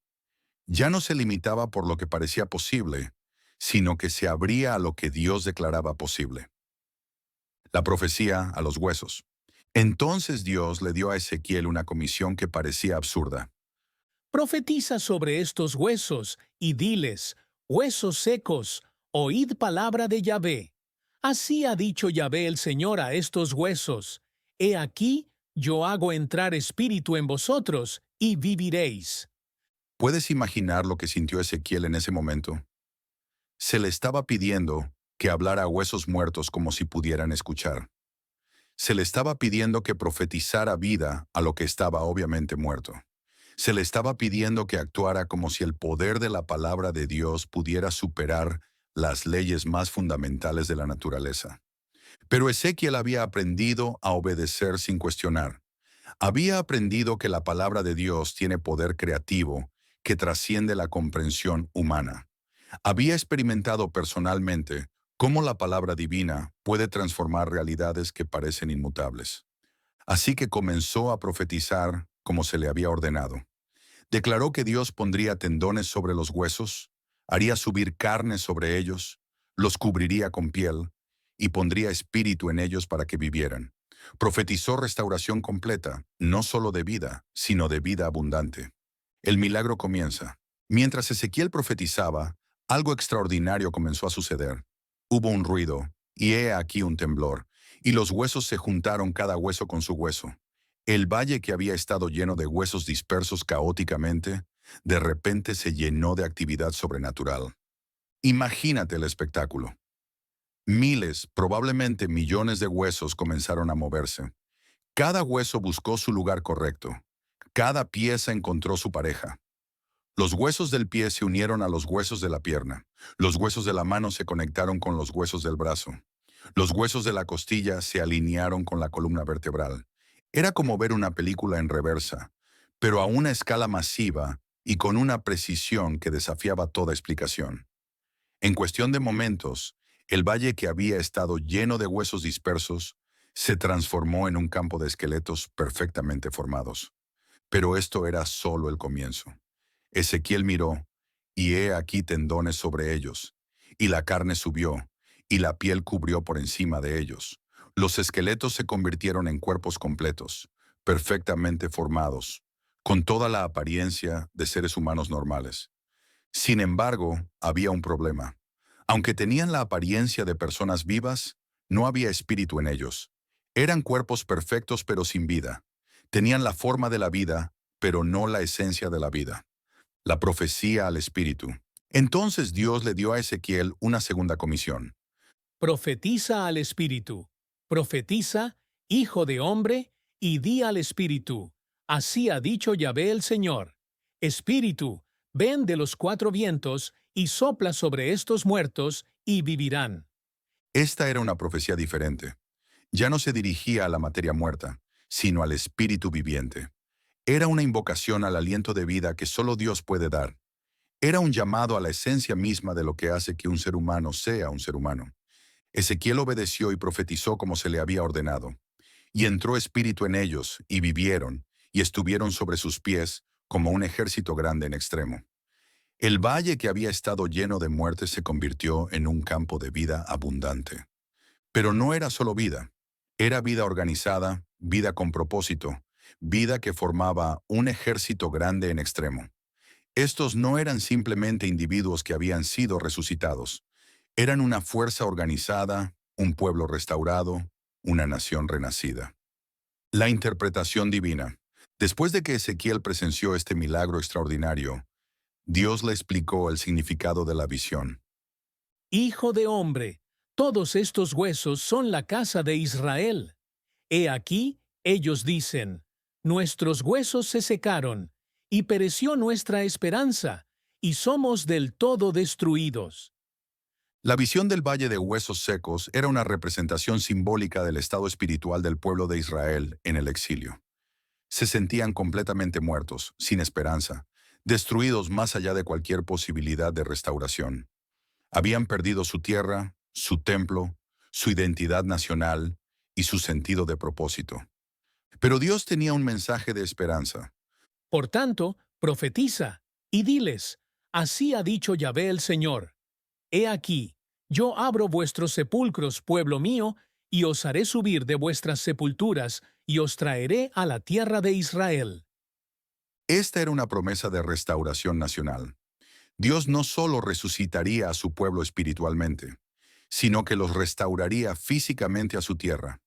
Ya no se limitaba por lo que parecía posible, sino que se abría a lo que Dios declaraba posible. La profecía a los huesos. Entonces Dios le dio a Ezequiel una comisión que parecía absurda. Profetiza sobre estos huesos y diles, huesos secos, oíd palabra de Yahvé. Así ha dicho Yahvé el Señor a estos huesos: He aquí, yo hago entrar espíritu en vosotros, y viviréis. ¿Puedes imaginar lo que sintió Ezequiel en ese momento? Se le estaba pidiendo que hablara a huesos muertos como si pudieran escuchar. Se le estaba pidiendo que profetizara vida a lo que estaba obviamente muerto. Se le estaba pidiendo que actuara como si el poder de la palabra de Dios pudiera superar las leyes más fundamentales de la naturaleza. Pero Ezequiel había aprendido a obedecer sin cuestionar. Había aprendido que la palabra de Dios tiene poder creativo que trasciende la comprensión humana. Había experimentado personalmente cómo la palabra divina puede transformar realidades que parecen inmutables. Así que comenzó a profetizar como se le había ordenado. Declaró que Dios pondría tendones sobre los huesos, haría subir carne sobre ellos, los cubriría con piel y pondría espíritu en ellos para que vivieran. Profetizó restauración completa, no solo de vida, sino de vida abundante. El milagro comienza. Mientras Ezequiel profetizaba, algo extraordinario comenzó a suceder. Hubo un ruido, y he aquí un temblor, y los huesos se juntaron cada hueso con su hueso. El valle que había estado lleno de huesos dispersos caóticamente, de repente se llenó de actividad sobrenatural. Imagínate el espectáculo. Miles, probablemente millones de huesos comenzaron a moverse. Cada hueso buscó su lugar correcto. Cada pieza encontró su pareja. Los huesos del pie se unieron a los huesos de la pierna. Los huesos de la mano se conectaron con los huesos del brazo. Los huesos de la costilla se alinearon con la columna vertebral. Era como ver una película en reversa, pero a una escala masiva y con una precisión que desafiaba toda explicación. En cuestión de momentos, el valle que había estado lleno de huesos dispersos se transformó en un campo de esqueletos perfectamente formados. Pero esto era solo el comienzo. Ezequiel miró, y he aquí tendones sobre ellos, y la carne subió, y la piel cubrió por encima de ellos. Los esqueletos se convirtieron en cuerpos completos, perfectamente formados, con toda la apariencia de seres humanos normales. Sin embargo, había un problema. Aunque tenían la apariencia de personas vivas, no había espíritu en ellos. Eran cuerpos perfectos pero sin vida. Tenían la forma de la vida, pero no la esencia de la vida. La profecía al espíritu. Entonces Dios le dio a Ezequiel una segunda comisión. Profetiza al espíritu. Profetiza, hijo de hombre, y di al espíritu: Así ha dicho Yahvé el Señor: Espíritu, ven de los cuatro vientos y sopla sobre estos muertos, y vivirán. Esta era una profecía diferente. Ya no se dirigía a la materia muerta, sino al espíritu viviente. Era una invocación al aliento de vida que solo Dios puede dar. Era un llamado a la esencia misma de lo que hace que un ser humano sea un ser humano. Ezequiel obedeció y profetizó como se le había ordenado. Y entró espíritu en ellos, y vivieron, y estuvieron sobre sus pies como un ejército grande en extremo. El valle que había estado lleno de muerte se convirtió en un campo de vida abundante. Pero no era solo vida. Era vida organizada, vida con propósito, vida que formaba un ejército grande en extremo. Estos no eran simplemente individuos que habían sido resucitados. Eran una fuerza organizada, un pueblo restaurado, una nación renacida. La interpretación divina. Después de que Ezequiel presenció este milagro extraordinario, Dios le explicó el significado de la visión. Hijo de hombre, todos estos huesos son la casa de Israel. He aquí, ellos dicen: Nuestros huesos se secaron, y pereció nuestra esperanza, y somos del todo destruidos. La visión del Valle de Huesos Secos era una representación simbólica del estado espiritual del pueblo de Israel en el exilio. Se sentían completamente muertos, sin esperanza, destruidos más allá de cualquier posibilidad de restauración. Habían perdido su tierra, su templo, su identidad nacional y su sentido de propósito. Pero Dios tenía un mensaje de esperanza. Por tanto, profetiza, y diles: Así ha dicho Yahvé el Señor: He aquí, yo abro vuestros sepulcros, pueblo mío, y os haré subir de vuestras sepulturas, y os traeré a la tierra de Israel. Esta era una promesa de restauración nacional. Dios no solo resucitaría a su pueblo espiritualmente, sino que los restauraría físicamente a su tierra.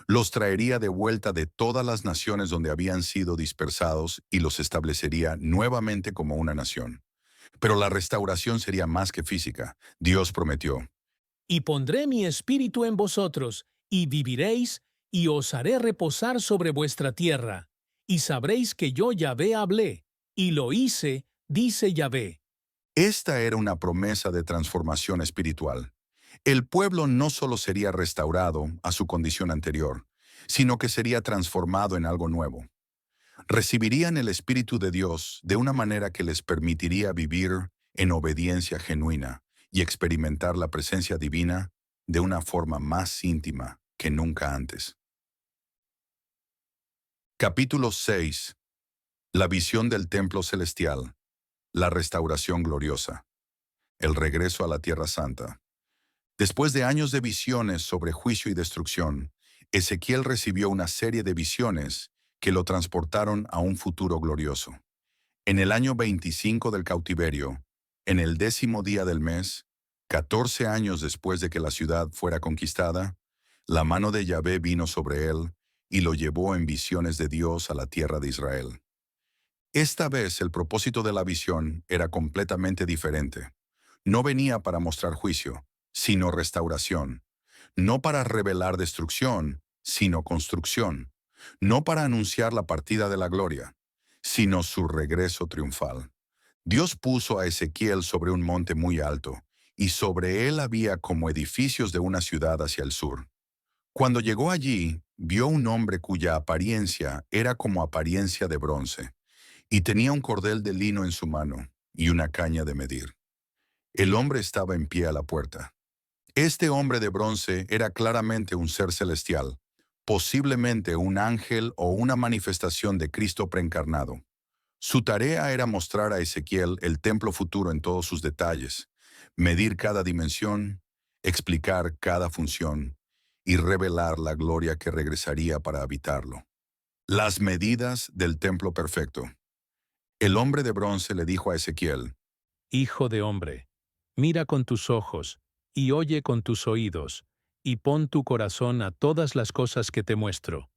Los traería de vuelta de todas las naciones donde habían sido dispersados y los establecería nuevamente como una nación. Pero la restauración sería más que física. Dios prometió: Y pondré mi espíritu en vosotros, y viviréis, y os haré reposar sobre vuestra tierra. Y sabréis que yo Yahvé hablé, y lo hice, dice Yahvé. esta era una promesa de transformación espiritual. El pueblo no solo sería restaurado a su condición anterior, sino que sería transformado en algo nuevo. Recibirían el Espíritu de Dios de una manera que les permitiría vivir en obediencia genuina y experimentar la presencia divina de una forma más íntima que nunca antes. Capítulo 6. La visión del templo celestial, la restauración gloriosa, el regreso a la Tierra Santa. Después de años de visiones sobre juicio y destrucción, Ezequiel recibió una serie de visiones que lo transportaron a un futuro glorioso. En el año 25 del cautiverio, en el 10º día del mes, 14 años después de que la ciudad fuera conquistada, la mano de Yahvé vino sobre él y lo llevó en visiones de Dios a la tierra de Israel. Esta vez el propósito de la visión era completamente diferente. No venía para mostrar juicio, sino restauración. No para revelar destrucción, sino construcción. No para anunciar la partida de la gloria, sino su regreso triunfal. Dios puso a Ezequiel sobre un monte muy alto, y sobre él había como edificios de una ciudad hacia el sur. Cuando llegó allí, vio un hombre cuya apariencia era como apariencia de bronce, y tenía un cordel de lino en su mano y una caña de medir. El hombre estaba en pie a la puerta. Este hombre de bronce era claramente un ser celestial, posiblemente un ángel o una manifestación de Cristo preencarnado. Su tarea era mostrar a Ezequiel el templo futuro en todos sus detalles, medir cada dimensión, explicar cada función y revelar la gloria que regresaría para habitarlo. Las medidas del templo perfecto. El hombre de bronce le dijo a Ezequiel: Hijo de hombre, mira con tus ojos, y oye con tus oídos, y pon tu corazón a todas las cosas que te muestro,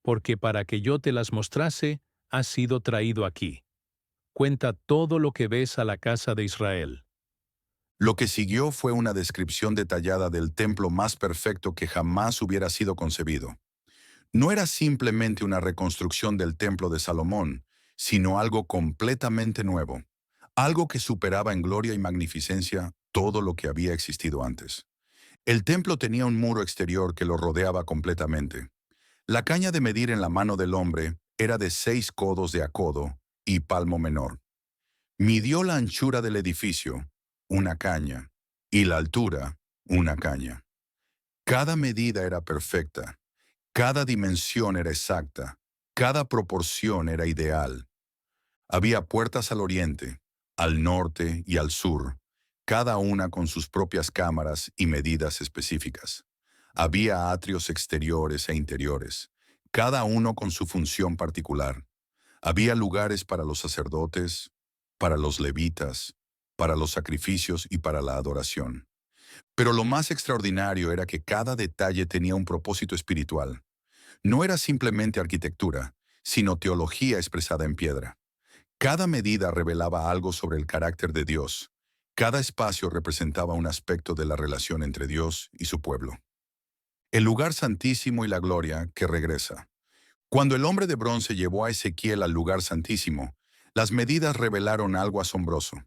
porque para que yo te las mostrase, has sido traído aquí. Cuenta todo lo que ves a la casa de Israel. Lo que siguió fue una descripción detallada del templo más perfecto que jamás hubiera sido concebido. No era simplemente una reconstrucción del templo de Salomón, sino algo completamente nuevo, algo que superaba en gloria y magnificencia todo lo que había existido antes. El templo tenía un muro exterior que lo rodeaba completamente. La caña de medir en la mano del hombre era de 6 codos de a codo y palmo menor. Midió la anchura del edificio, una caña, y la altura, una caña. Cada medida era perfecta, cada dimensión era exacta, cada proporción era ideal. Había puertas al oriente, al norte y al sur, cada una con sus propias cámaras y medidas específicas. Había atrios exteriores e interiores, cada uno con su función particular. Había lugares para los sacerdotes, para los levitas, para los sacrificios y para la adoración. Pero lo más extraordinario era que cada detalle tenía un propósito espiritual. No era simplemente arquitectura, sino teología expresada en piedra. Cada medida revelaba algo sobre el carácter de Dios. Cada espacio representaba un aspecto de la relación entre Dios y su pueblo. El lugar santísimo y la gloria que regresa. Cuando el hombre de bronce llevó a Ezequiel al lugar santísimo, las medidas revelaron algo asombroso.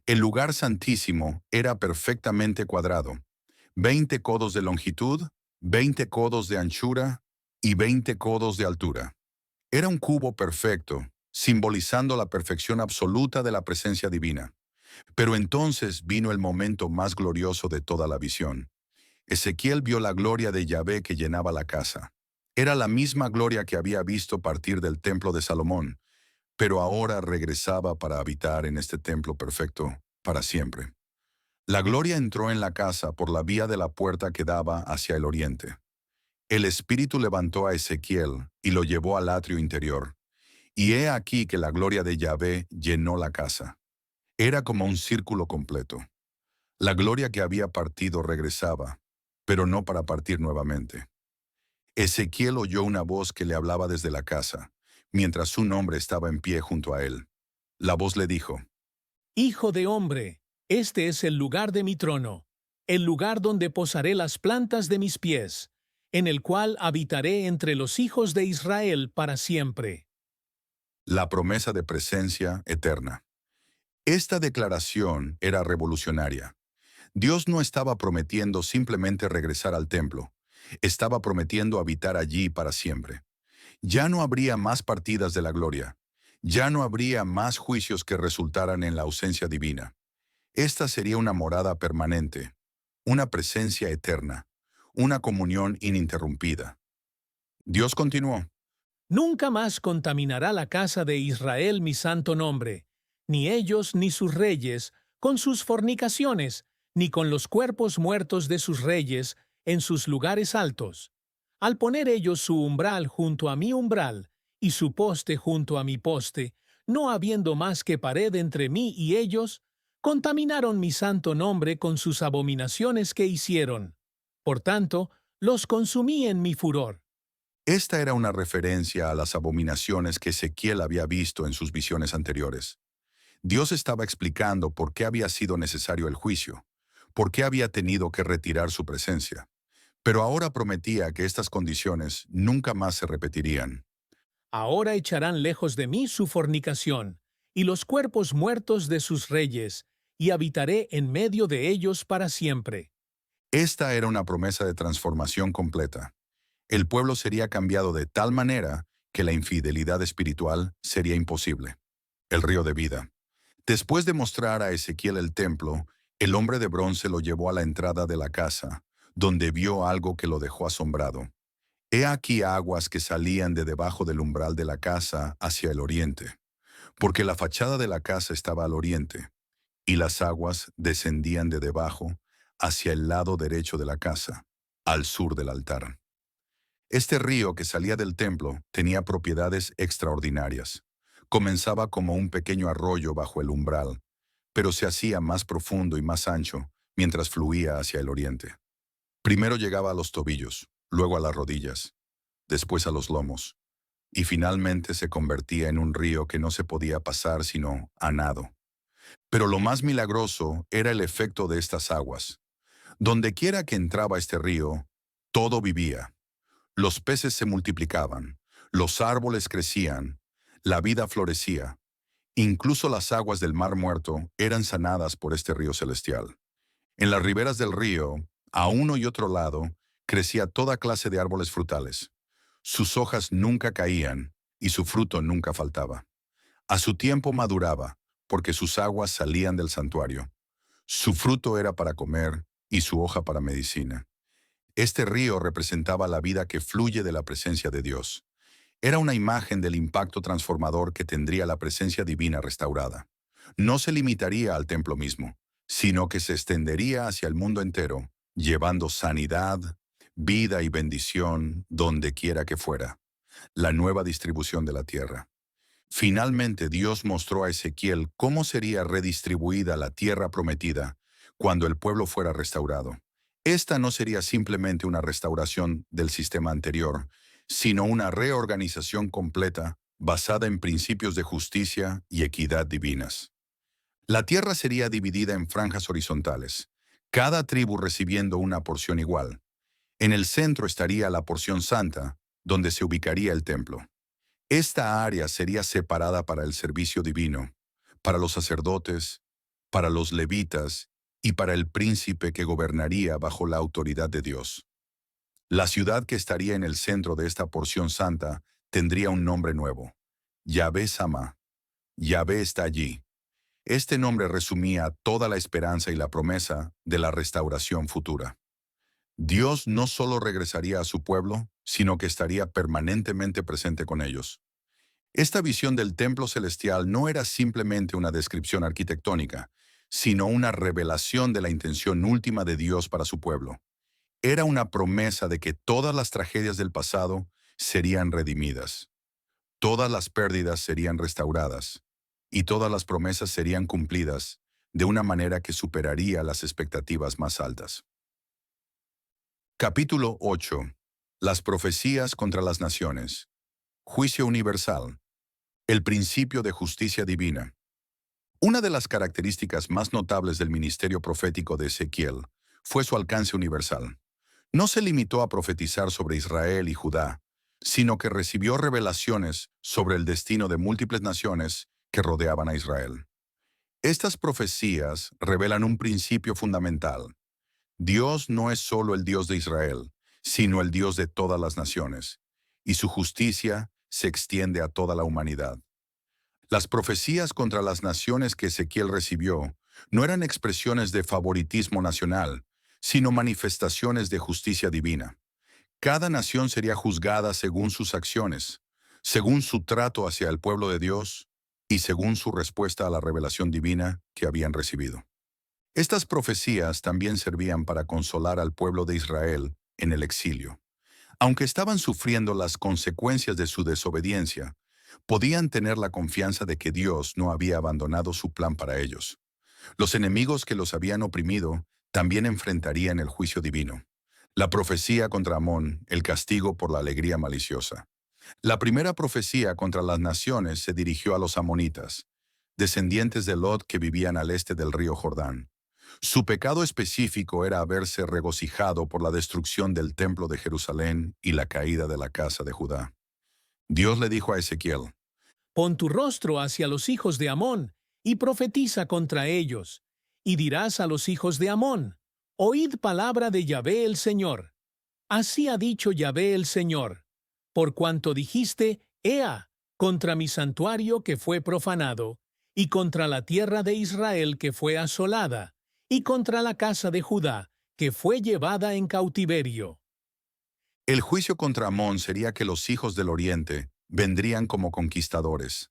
El lugar santísimo era perfectamente cuadrado, 20 codos de longitud, 20 codos de anchura y 20 codos de altura. Era un cubo perfecto, simbolizando la perfección absoluta de la presencia divina. Pero entonces vino el momento más glorioso de toda la visión. Ezequiel vio la gloria de Yahvé que llenaba la casa. Era la misma gloria que había visto partir del templo de Salomón, pero ahora regresaba para habitar en este templo perfecto para siempre. La gloria entró en la casa por la vía de la puerta que daba hacia el oriente. El Espíritu levantó a Ezequiel y lo llevó al atrio interior. Y he aquí que la gloria de Yahvé llenó la casa. Era como un círculo completo. La gloria que había partido regresaba, pero no para partir nuevamente. Ezequiel oyó una voz que le hablaba desde la casa, mientras un hombre estaba en pie junto a él. La voz le dijo, Hijo de hombre, este es el lugar de mi trono, el lugar donde posaré las plantas de mis pies, en el cual habitaré entre los hijos de Israel para siempre. la promesa de presencia eterna. Esta declaración era revolucionaria. Dios no estaba prometiendo simplemente regresar al templo, estaba prometiendo habitar allí para siempre. Ya no habría más partidas de la gloria, ya no habría más juicios que resultaran en la ausencia divina. Esta sería una morada permanente, una presencia eterna, una comunión ininterrumpida. Dios continuó, Nunca más contaminará la casa de Israel mi santo nombre, ni ellos ni sus reyes, con sus fornicaciones, ni con los cuerpos muertos de sus reyes en sus lugares altos. Al poner ellos su umbral junto a mi umbral, y su poste junto a mi poste, no habiendo más que pared entre mí y ellos, contaminaron mi santo nombre con sus abominaciones que hicieron. Por tanto, los consumí en mi furor. esta era una referencia a las abominaciones que Ezequiel había visto en sus visiones anteriores. Dios estaba explicando por qué había sido necesario el juicio, por qué había tenido que retirar su presencia. Pero ahora prometía que estas condiciones nunca más se repetirían. Ahora echarán lejos de mí su fornicación, y los cuerpos muertos de sus reyes, y habitaré en medio de ellos para siempre. Esta era una promesa de transformación completa. El pueblo sería cambiado de tal manera que la infidelidad espiritual sería imposible. El río de vida. Después de mostrar a Ezequiel el templo, el hombre de bronce lo llevó a la entrada de la casa, donde vio algo que lo dejó asombrado. He aquí aguas que salían de debajo del umbral de la casa hacia el oriente, porque la fachada de la casa estaba al oriente, y las aguas descendían de debajo hacia el lado derecho de la casa, al sur del altar. Este río que salía del templo tenía propiedades extraordinarias. Comenzaba como un pequeño arroyo bajo el umbral, pero se hacía más profundo y más ancho mientras fluía hacia el oriente. Primero llegaba a los tobillos, luego a las rodillas, después a los lomos, y finalmente se convertía en un río que no se podía pasar sino a nado. Pero lo más milagroso era el efecto de estas aguas. Dondequiera que entraba este río, todo vivía. Los peces se multiplicaban, los árboles crecían, la vida florecía. Incluso las aguas del Mar Muerto eran sanadas por este río celestial. En las riberas del río, a uno y otro lado, crecía toda clase de árboles frutales. Sus hojas nunca caían y su fruto nunca faltaba. A su tiempo maduraba, porque sus aguas salían del santuario. Su fruto era para comer y su hoja para medicina. Este río representaba la vida que fluye de la presencia de Dios. Era una imagen del impacto transformador que tendría la presencia divina restaurada. No se limitaría al templo mismo, sino que se extendería hacia el mundo entero, llevando sanidad, vida y bendición donde quiera que fuera. La nueva distribución de la tierra. Finalmente Dios mostró a Ezequiel cómo sería redistribuida la tierra prometida cuando el pueblo fuera restaurado. Esta no sería simplemente una restauración del sistema anterior, sino una reorganización completa basada en principios de justicia y equidad divinas. La tierra sería dividida en franjas horizontales, cada tribu recibiendo una porción igual. En el centro estaría la porción santa, donde se ubicaría el templo. Esta área sería separada para el servicio divino, para los sacerdotes, para los levitas y para el príncipe que gobernaría bajo la autoridad de Dios. La ciudad que estaría en el centro de esta porción santa tendría un nombre nuevo: Yahvé Sama. Yahvé está allí. Este nombre resumía toda la esperanza y la promesa de la restauración futura. Dios no solo regresaría a su pueblo, sino que estaría permanentemente presente con ellos. Esta visión del templo celestial no era simplemente una descripción arquitectónica, sino una revelación de la intención última de Dios para su pueblo. Era una promesa de que todas las tragedias del pasado serían redimidas, todas las pérdidas serían restauradas, y todas las promesas serían cumplidas de una manera que superaría las expectativas más altas. Capítulo 8. Las profecías contra las naciones. Juicio universal. El principio de justicia divina. Una de las características más notables del ministerio profético de Ezequiel fue su alcance universal. No se limitó a profetizar sobre Israel y Judá, sino que recibió revelaciones sobre el destino de múltiples naciones que rodeaban a Israel. Estas profecías revelan un principio fundamental. Dios no es solo el Dios de Israel, sino el Dios de todas las naciones, y su justicia se extiende a toda la humanidad. Las profecías contra las naciones que Ezequiel recibió no eran expresiones de favoritismo nacional, sino manifestaciones de justicia divina. Cada nación sería juzgada según sus acciones, según su trato hacia el pueblo de Dios y según su respuesta a la revelación divina que habían recibido. Estas profecías también servían para consolar al pueblo de Israel en el exilio. Aunque estaban sufriendo las consecuencias de su desobediencia, podían tener la confianza de que Dios no había abandonado su plan para ellos. Los enemigos que los habían oprimido también enfrentarían el juicio divino. La profecía contra Amón, el castigo por la alegría maliciosa. La primera profecía contra las naciones se dirigió a los amonitas, descendientes de Lot que vivían al este del río Jordán. Su pecado específico era haberse regocijado por la destrucción del templo de Jerusalén y la caída de la casa de Judá. Dios le dijo a Ezequiel: Pon tu rostro hacia los hijos de Amón, y profetiza contra ellos. Y dirás a los hijos de Amón: Oíd palabra de Yahvé el Señor. Así ha dicho Yahvé el Señor: Por cuanto dijiste, Ea, contra mi santuario que fue profanado, y contra la tierra de Israel que fue asolada, y contra la casa de Judá, que fue llevada en cautiverio. El juicio contra Amón sería que los hijos del oriente vendrían como conquistadores,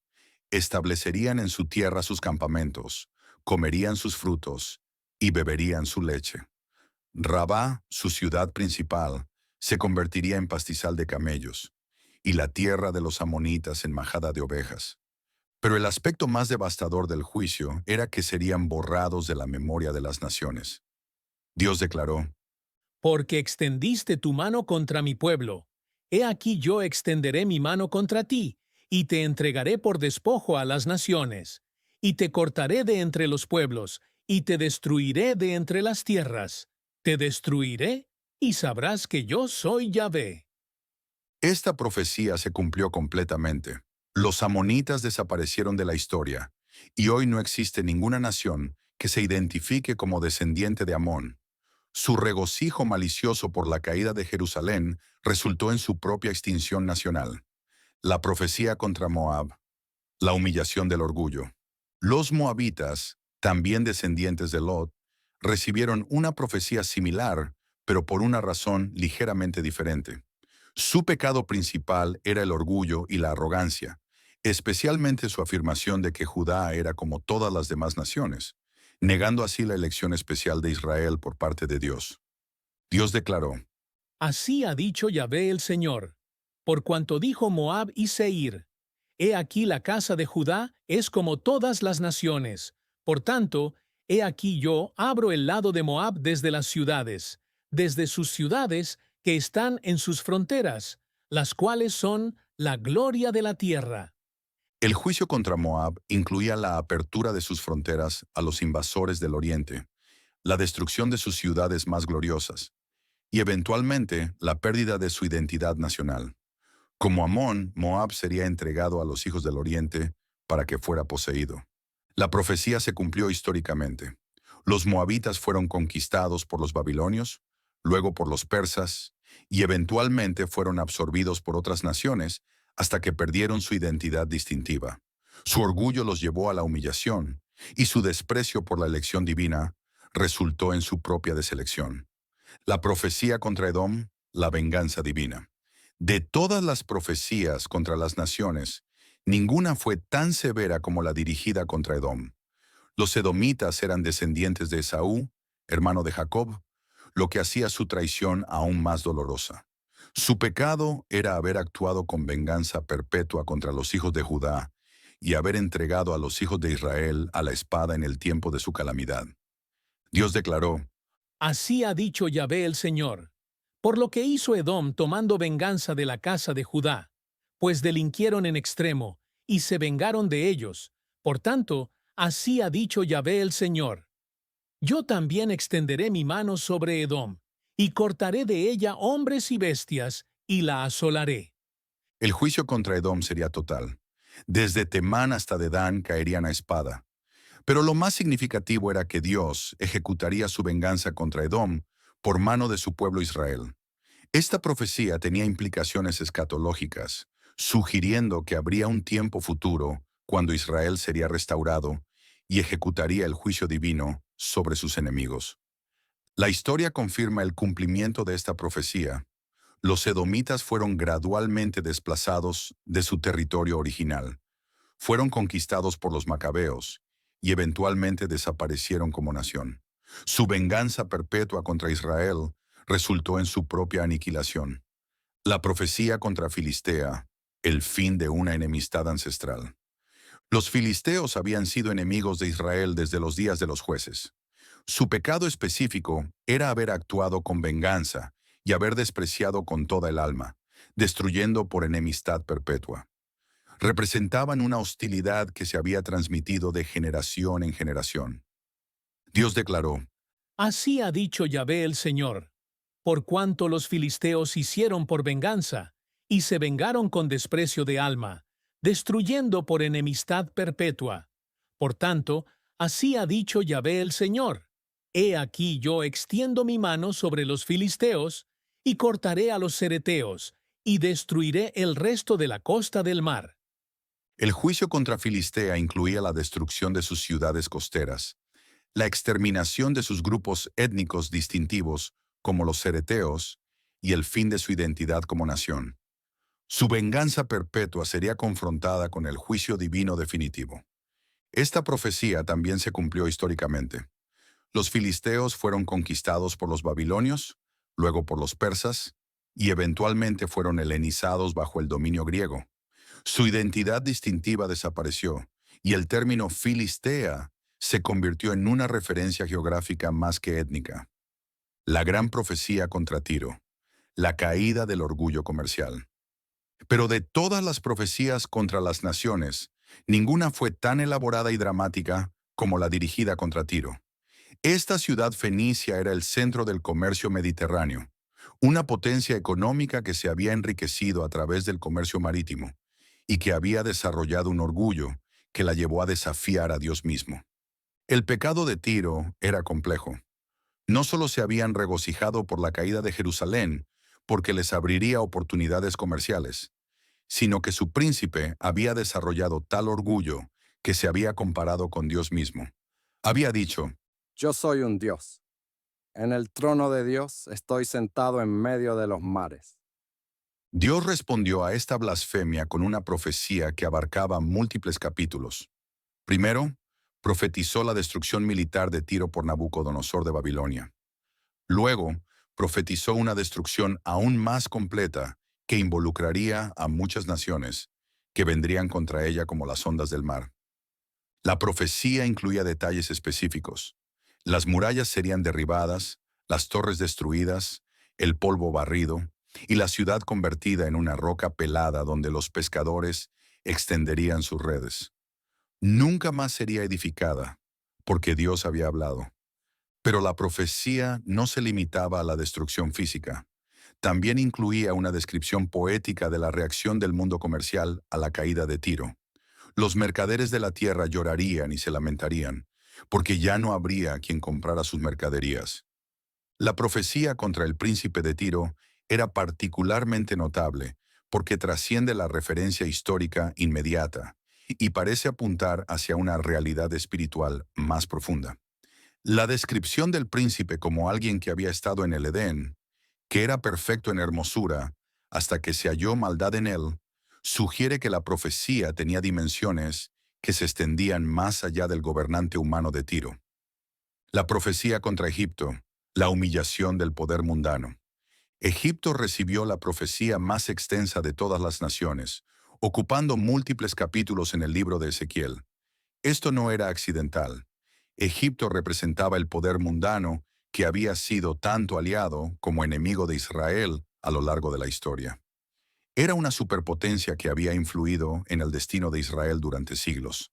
establecerían en su tierra sus campamentos, comerían sus frutos y beberían su leche. Rabá, su ciudad principal, se convertiría en pastizal de camellos, y la tierra de los amonitas en majada de ovejas. Pero el aspecto más devastador del juicio era que serían borrados de la memoria de las naciones. Dios declaró: Porque extendiste tu mano contra mi pueblo. He aquí yo extenderé mi mano contra ti, y te entregaré por despojo a las naciones. Y te cortaré de entre los pueblos, y te destruiré de entre las tierras. Te destruiré, y sabrás que yo soy Yahvé. Esta profecía se cumplió completamente. Los amonitas desaparecieron de la historia, y hoy no existe ninguna nación que se identifique como descendiente de Amón. Su regocijo malicioso por la caída de Jerusalén resultó en su propia extinción nacional. La profecía contra Moab. La humillación del orgullo. Los moabitas, también descendientes de Lot, recibieron una profecía similar, pero por una razón ligeramente diferente. Su pecado principal era el orgullo y la arrogancia, especialmente su afirmación de que Judá era como todas las demás naciones, negando así la elección especial de Israel por parte de Dios. Dios declaró: Así ha dicho Yahvé el Señor. Por cuanto dijo Moab y Seir, he aquí la casa de Judá es como todas las naciones. Por tanto, he aquí yo abro el lado de Moab desde sus ciudades que están en sus fronteras, las cuales son la gloria de la tierra. El juicio contra Moab incluía la apertura de sus fronteras a los invasores del oriente, la destrucción de sus ciudades más gloriosas, y eventualmente la pérdida de su identidad nacional. Como Amón, Moab sería entregado a los hijos del oriente para que fuera poseído. La profecía se cumplió históricamente. Los moabitas fueron conquistados por los babilonios, luego por los persas, y eventualmente fueron absorbidos por otras naciones hasta que perdieron su identidad distintiva. Su orgullo los llevó a la humillación, y su desprecio por la elección divina resultó en su propia deselección. La profecía contra Edom, la venganza divina. De todas las profecías contra las naciones, ninguna fue tan severa como la dirigida contra Edom. Los edomitas eran descendientes de Esaú, hermano de Jacob, lo que hacía su traición aún más dolorosa. Su pecado era haber actuado con venganza perpetua contra los hijos de Judá y haber entregado a los hijos de Israel a la espada en el tiempo de su calamidad. Dios declaró: Así ha dicho Yahvé el Señor, por lo que hizo Edom tomando venganza de la casa de Judá, pues delinquieron en extremo, y se vengaron de ellos. Por tanto, así ha dicho Yahvé el Señor. Yo también extenderé mi mano sobre Edom, y cortaré de ella hombres y bestias, y la asolaré. El juicio contra Edom sería total. Desde Temán hasta Dedán caerían a espada. Pero lo más significativo era que Dios ejecutaría su venganza contra Edom por mano de su pueblo Israel. Esta profecía tenía implicaciones escatológicas, sugiriendo que habría un tiempo futuro cuando Israel sería restaurado y ejecutaría el juicio divino sobre sus enemigos. La historia confirma el cumplimiento de esta profecía. Los edomitas fueron gradualmente desplazados de su territorio original. Fueron conquistados por los macabeos y eventualmente desaparecieron como nación. Su venganza perpetua contra Israel resultó en su propia aniquilación. La profecía contra Filistea, el fin de una enemistad ancestral. Los filisteos habían sido enemigos de Israel desde los días de los jueces. Su pecado específico era haber actuado con venganza y haber despreciado con toda el alma, destruyendo por enemistad perpetua. Representaban una hostilidad que se había transmitido de generación en generación. Dios declaró: Así ha dicho Yahvé el Señor, por cuanto los filisteos hicieron por venganza, y se vengaron con desprecio de alma, destruyendo por enemistad perpetua. Por tanto, así ha dicho Yahvé el Señor. He aquí yo extiendo mi mano sobre los filisteos, y cortaré a los cereteos, y destruiré el resto de la costa del mar. El juicio contra Filistea incluía la destrucción de sus ciudades costeras, la exterminación de sus grupos étnicos distintivos, como los cereteos, y el fin de su identidad como nación. Su venganza perpetua sería confrontada con el juicio divino definitivo. Esta profecía también se cumplió históricamente. Los filisteos fueron conquistados por los babilonios, luego por los persas, y eventualmente fueron helenizados bajo el dominio griego. Su identidad distintiva desapareció, y el término filistea se convirtió en una referencia geográfica más que étnica. La gran profecía contra Tiro, la caída del orgullo comercial. Pero de todas las profecías contra las naciones, ninguna fue tan elaborada y dramática como la dirigida contra Tiro. Esta ciudad fenicia era el centro del comercio mediterráneo, una potencia económica que se había enriquecido a través del comercio marítimo y que había desarrollado un orgullo que la llevó a desafiar a Dios mismo. El pecado de Tiro era complejo. No solo se habían regocijado por la caída de Jerusalén, porque les abriría oportunidades comerciales, sino que su príncipe había desarrollado tal orgullo que se había comparado con Dios mismo. Había dicho: Yo soy un Dios. En el trono de Dios estoy sentado en medio de los mares. Dios respondió a esta blasfemia con una profecía que abarcaba múltiples capítulos. Primero, profetizó la destrucción militar de Tiro por Nabucodonosor de Babilonia. Luego, profetizó una destrucción aún más completa que involucraría a muchas naciones que vendrían contra ella como las ondas del mar. La profecía incluía detalles específicos. Las murallas serían derribadas, las torres destruidas, el polvo barrido y la ciudad convertida en una roca pelada donde los pescadores extenderían sus redes. Nunca más sería edificada, porque Dios había hablado. Pero la profecía no se limitaba a la destrucción física. También incluía una descripción poética de la reacción del mundo comercial a la caída de Tiro. Los mercaderes de la tierra llorarían y se lamentarían, porque ya no habría quien comprara sus mercaderías. La profecía contra el príncipe de Tiro era particularmente notable porque trasciende la referencia histórica inmediata y parece apuntar hacia una realidad espiritual más profunda. La descripción del príncipe como alguien que había estado en el Edén, que era perfecto en hermosura, hasta que se halló maldad en él, sugiere que la profecía tenía dimensiones que se extendían más allá del gobernante humano de Tiro. La profecía contra Egipto, la humillación del poder mundano. Egipto recibió la profecía más extensa de todas las naciones, ocupando múltiples capítulos en el libro de Ezequiel. Esto no era accidental. Egipto representaba el poder mundano que había sido tanto aliado como enemigo de Israel a lo largo de la historia. Era una superpotencia que había influido en el destino de Israel durante siglos.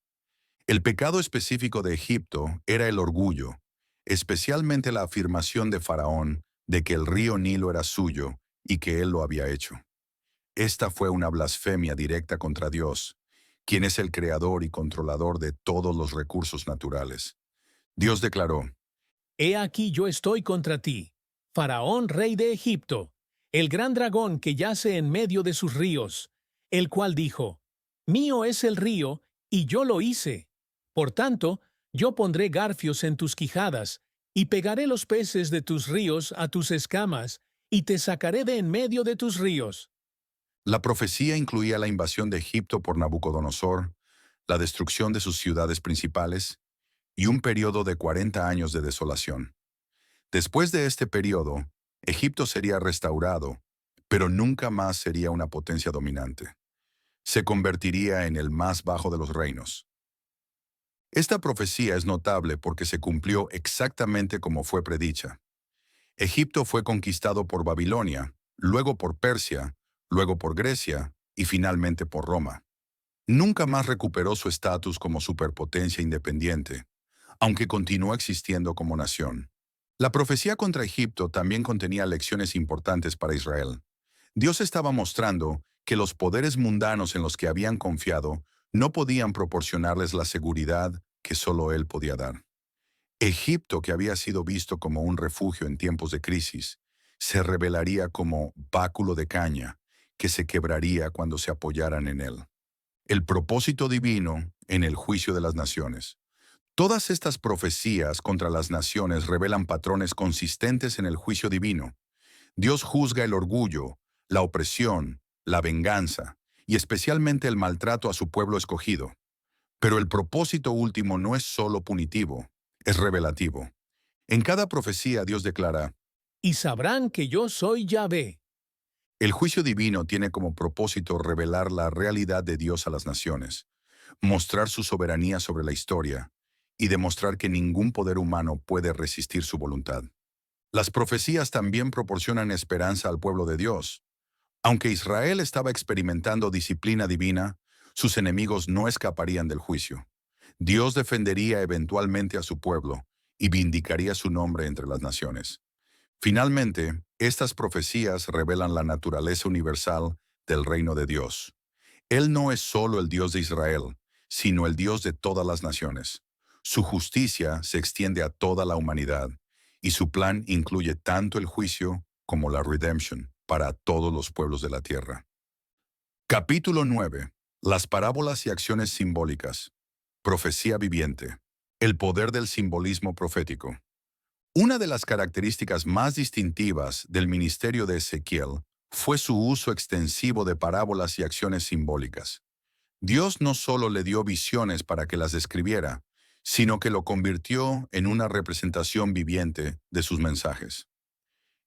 El pecado específico de Egipto era el orgullo, especialmente la afirmación de Faraón de que el río Nilo era suyo y que él lo había hecho. Esta fue una blasfemia directa contra Dios, quien es el creador y controlador de todos los recursos naturales. Dios declaró: He aquí yo estoy contra ti, Faraón, rey de Egipto, el gran dragón que yace en medio de sus ríos, el cual dijo, Mío es el río, y yo lo hice. Por tanto, yo pondré garfios en tus quijadas, y pegaré los peces de tus ríos a tus escamas, y te sacaré de en medio de tus ríos. La profecía incluía la invasión de Egipto por Nabucodonosor, la destrucción de sus ciudades principales y un periodo de 40 años de desolación. Después de este periodo, Egipto sería restaurado, pero nunca más sería una potencia dominante. Se convertiría en el más bajo de los reinos. Esta profecía es notable porque se cumplió exactamente como fue predicha. Egipto fue conquistado por Babilonia, luego por Persia, luego por Grecia y finalmente por Roma. Nunca más recuperó su estatus como superpotencia independiente, aunque continuó existiendo como nación. La profecía contra Egipto también contenía lecciones importantes para Israel. Dios estaba mostrando que los poderes mundanos en los que habían confiado no podían proporcionarles la seguridad que solo Él podía dar. Egipto, que había sido visto como un refugio en tiempos de crisis, se revelaría como báculo de caña que se quebraría cuando se apoyaran en él. El propósito divino en el juicio de las naciones. Todas estas profecías contra las naciones revelan patrones consistentes en el juicio divino. Dios juzga el orgullo, la opresión, la venganza y especialmente el maltrato a su pueblo escogido. Pero el propósito último no es solo punitivo, es revelativo. En cada profecía Dios declara: Y sabrán que yo soy Yahvé. el juicio divino tiene como propósito revelar la realidad de Dios a las naciones, mostrar su soberanía sobre la historia y demostrar que ningún poder humano puede resistir su voluntad. Las profecías también proporcionan esperanza al pueblo de Dios. Aunque Israel estaba experimentando disciplina divina, sus enemigos no escaparían del juicio. Dios defendería eventualmente a su pueblo y vindicaría su nombre entre las naciones. Finalmente, estas profecías revelan la naturaleza universal del reino de Dios. Él no es solo el Dios de Israel, sino el Dios de todas las naciones. Su justicia se extiende a toda la humanidad, y su plan incluye tanto el juicio como la redemption para todos los pueblos de la tierra. Capítulo 9. Las parábolas y acciones simbólicas. Profecía viviente. El poder del simbolismo profético. Una de las características más distintivas del ministerio de Ezequiel fue su uso extensivo de parábolas y acciones simbólicas. Dios no solo le dio visiones para que las describiera, sino que lo convirtió en una representación viviente de sus mensajes.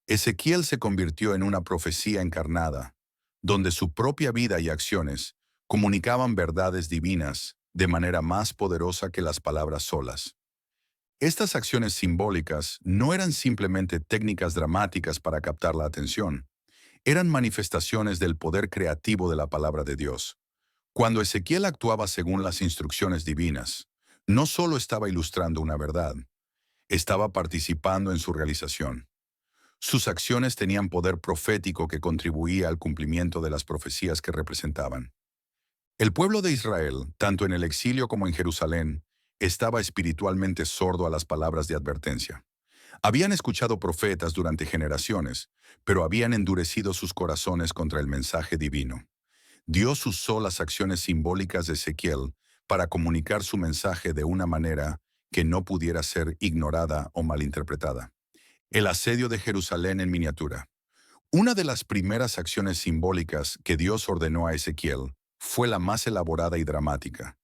Ezequiel se convirtió en una profecía encarnada, donde su propia vida y acciones comunicaban verdades divinas de manera más poderosa que las palabras solas. Estas acciones simbólicas no eran simplemente técnicas dramáticas para captar la atención, eran manifestaciones del poder creativo de la palabra de Dios. Cuando Ezequiel actuaba según las instrucciones divinas, no solo estaba ilustrando una verdad, estaba participando en su realización. Sus acciones tenían poder profético que contribuía al cumplimiento de las profecías que representaban. El pueblo de Israel, tanto en el exilio como en Jerusalén, estaba espiritualmente sordo a las palabras de advertencia. Habían escuchado profetas durante generaciones, pero habían endurecido sus corazones contra el mensaje divino. Dios usó las acciones simbólicas de Ezequiel para comunicar su mensaje de una manera que no pudiera ser ignorada o malinterpretada. El asedio de Jerusalén en miniatura. Una de las primeras acciones simbólicas que Dios ordenó a Ezequiel fue la más elaborada y dramática.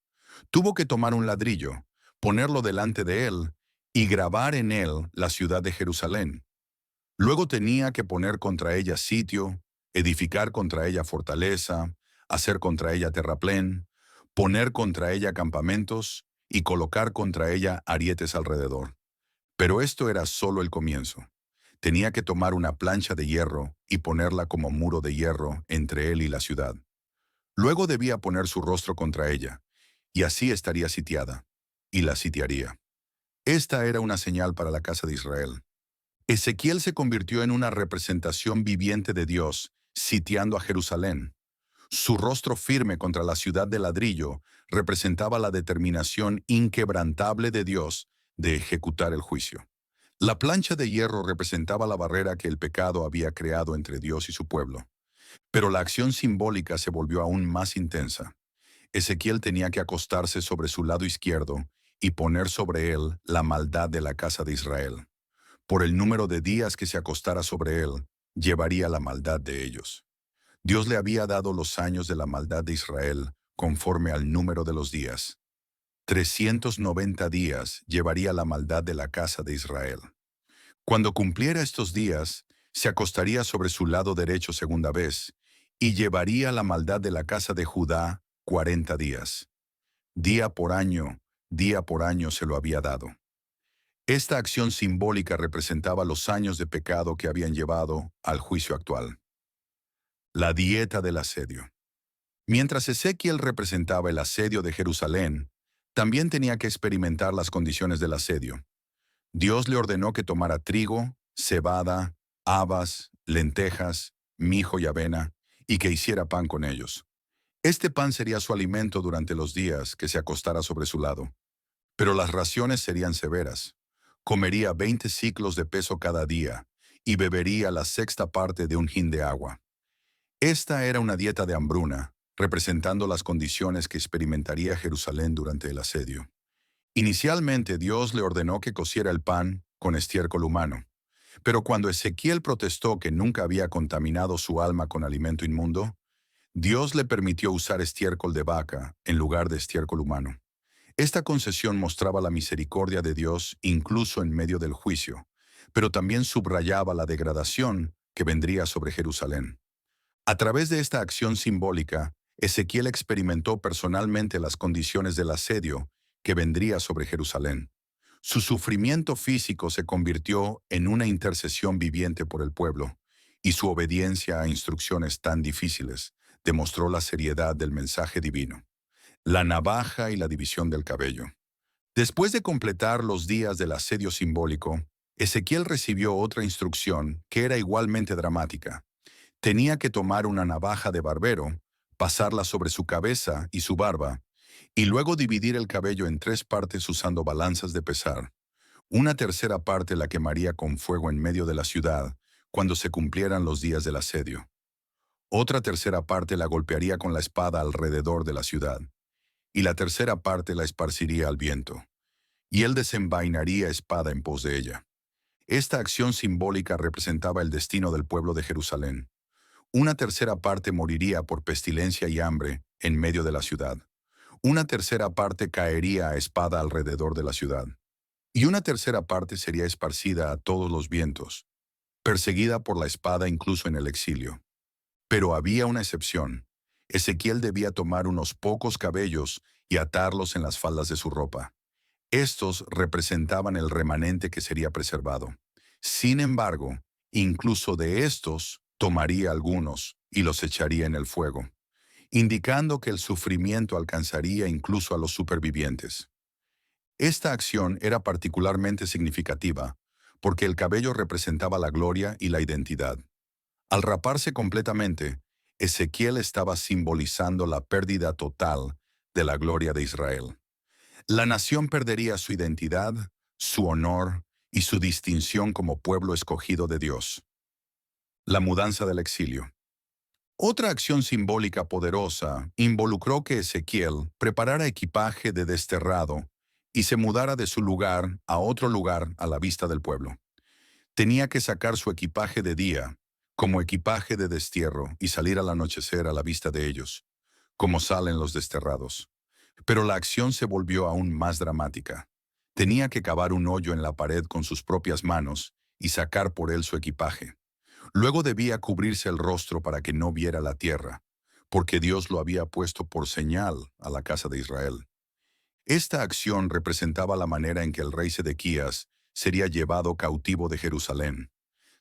Tuvo que tomar un ladrillo, ponerlo delante de él y grabar en él la ciudad de Jerusalén. Luego tenía que poner contra ella sitio, edificar contra ella fortaleza, hacer contra ella terraplén, poner contra ella campamentos y colocar contra ella arietes alrededor. Pero esto era solo el comienzo. Tenía que tomar una plancha de hierro y ponerla como muro de hierro entre él y la ciudad. Luego debía poner su rostro contra ella, y así estaría sitiada, y la sitiaría. Esta era una señal para la casa de Israel. Ezequiel se convirtió en una representación viviente de Dios, sitiando a Jerusalén. Su rostro firme contra la ciudad de ladrillo representaba la determinación inquebrantable de Dios de ejecutar el juicio. La plancha de hierro representaba la barrera que el pecado había creado entre Dios y su pueblo. Pero la acción simbólica se volvió aún más intensa. Ezequiel tenía que acostarse sobre su lado izquierdo y poner sobre él la maldad de la casa de Israel. Por el número de días que se acostara sobre él, llevaría la maldad de ellos. Dios le había dado los años de la maldad de Israel conforme al número de los días. 390 días llevaría la maldad de la casa de Israel. Cuando cumpliera estos días, se acostaría sobre su lado derecho segunda vez y llevaría la maldad de la casa de Judá 40 días. Día por año se lo había dado. Esta acción simbólica representaba los años de pecado que habían llevado al juicio actual. La dieta del asedio. Mientras Ezequiel representaba el asedio de Jerusalén, también tenía que experimentar las condiciones del asedio. Dios le ordenó que tomara trigo, cebada, habas, lentejas, mijo y avena, y que hiciera pan con ellos. Este pan sería su alimento durante los días que se acostara sobre su lado. Pero las raciones serían severas. Comería 20 siclos de peso cada día y bebería la sexta parte de un hin de agua. Esta era una dieta de hambruna, representando las condiciones que experimentaría Jerusalén durante el asedio. Inicialmente Dios le ordenó que cociera el pan con estiércol humano, pero cuando Ezequiel protestó que nunca había contaminado su alma con alimento inmundo, Dios le permitió usar estiércol de vaca en lugar de estiércol humano. Esta concesión mostraba la misericordia de Dios incluso en medio del juicio, pero también subrayaba la degradación que vendría sobre Jerusalén. A través de esta acción simbólica, Ezequiel experimentó personalmente las condiciones del asedio que vendría sobre Jerusalén. Su sufrimiento físico se convirtió en una intercesión viviente por el pueblo, y su obediencia a instrucciones tan difíciles demostró la seriedad del mensaje divino. La navaja y la división del cabello. Después de completar los días del asedio simbólico, Ezequiel recibió otra instrucción que era igualmente dramática. Tenía que tomar una navaja de barbero, pasarla sobre su cabeza y su barba, y luego dividir el cabello en 3 partes usando balanzas de pesar. Una tercera parte la quemaría con fuego en medio de la ciudad cuando se cumplieran los días del asedio. Otra tercera parte la golpearía con la espada alrededor de la ciudad, y la tercera parte la esparciría al viento, y él desenvainaría espada en pos de ella. Esta acción simbólica representaba el destino del pueblo de Jerusalén. Una tercera parte moriría por pestilencia y hambre en medio de la ciudad. Una tercera parte caería a espada alrededor de la ciudad. Y una tercera parte sería esparcida a todos los vientos, perseguida por la espada incluso en el exilio. Pero había una excepción. Ezequiel debía tomar unos pocos cabellos y atarlos en las faldas de su ropa. Estos representaban el remanente que sería preservado. Sin embargo, incluso de estos tomaría algunos y los echaría en el fuego, indicando que el sufrimiento alcanzaría incluso a los supervivientes. Esta acción era particularmente significativa porque el cabello representaba la gloria y la identidad. Al raparse completamente, Ezequiel estaba simbolizando la pérdida total de la gloria de Israel. La nación perdería su identidad, su honor y su distinción como pueblo escogido de Dios. La mudanza del exilio. Otra acción simbólica poderosa involucró que Ezequiel preparara equipaje de desterrado y se mudara de su lugar a otro lugar a la vista del pueblo. Tenía que sacar su equipaje de día, como equipaje de destierro, y salir al anochecer a la vista de ellos, como salen los desterrados. Pero la acción se volvió aún más dramática. Tenía que cavar un hoyo en la pared con sus propias manos y sacar por él su equipaje. Luego debía cubrirse el rostro para que no viera la tierra, porque Dios lo había puesto por señal a la casa de Israel. Esta acción representaba la manera en que el rey Sedequías sería llevado cautivo de Jerusalén.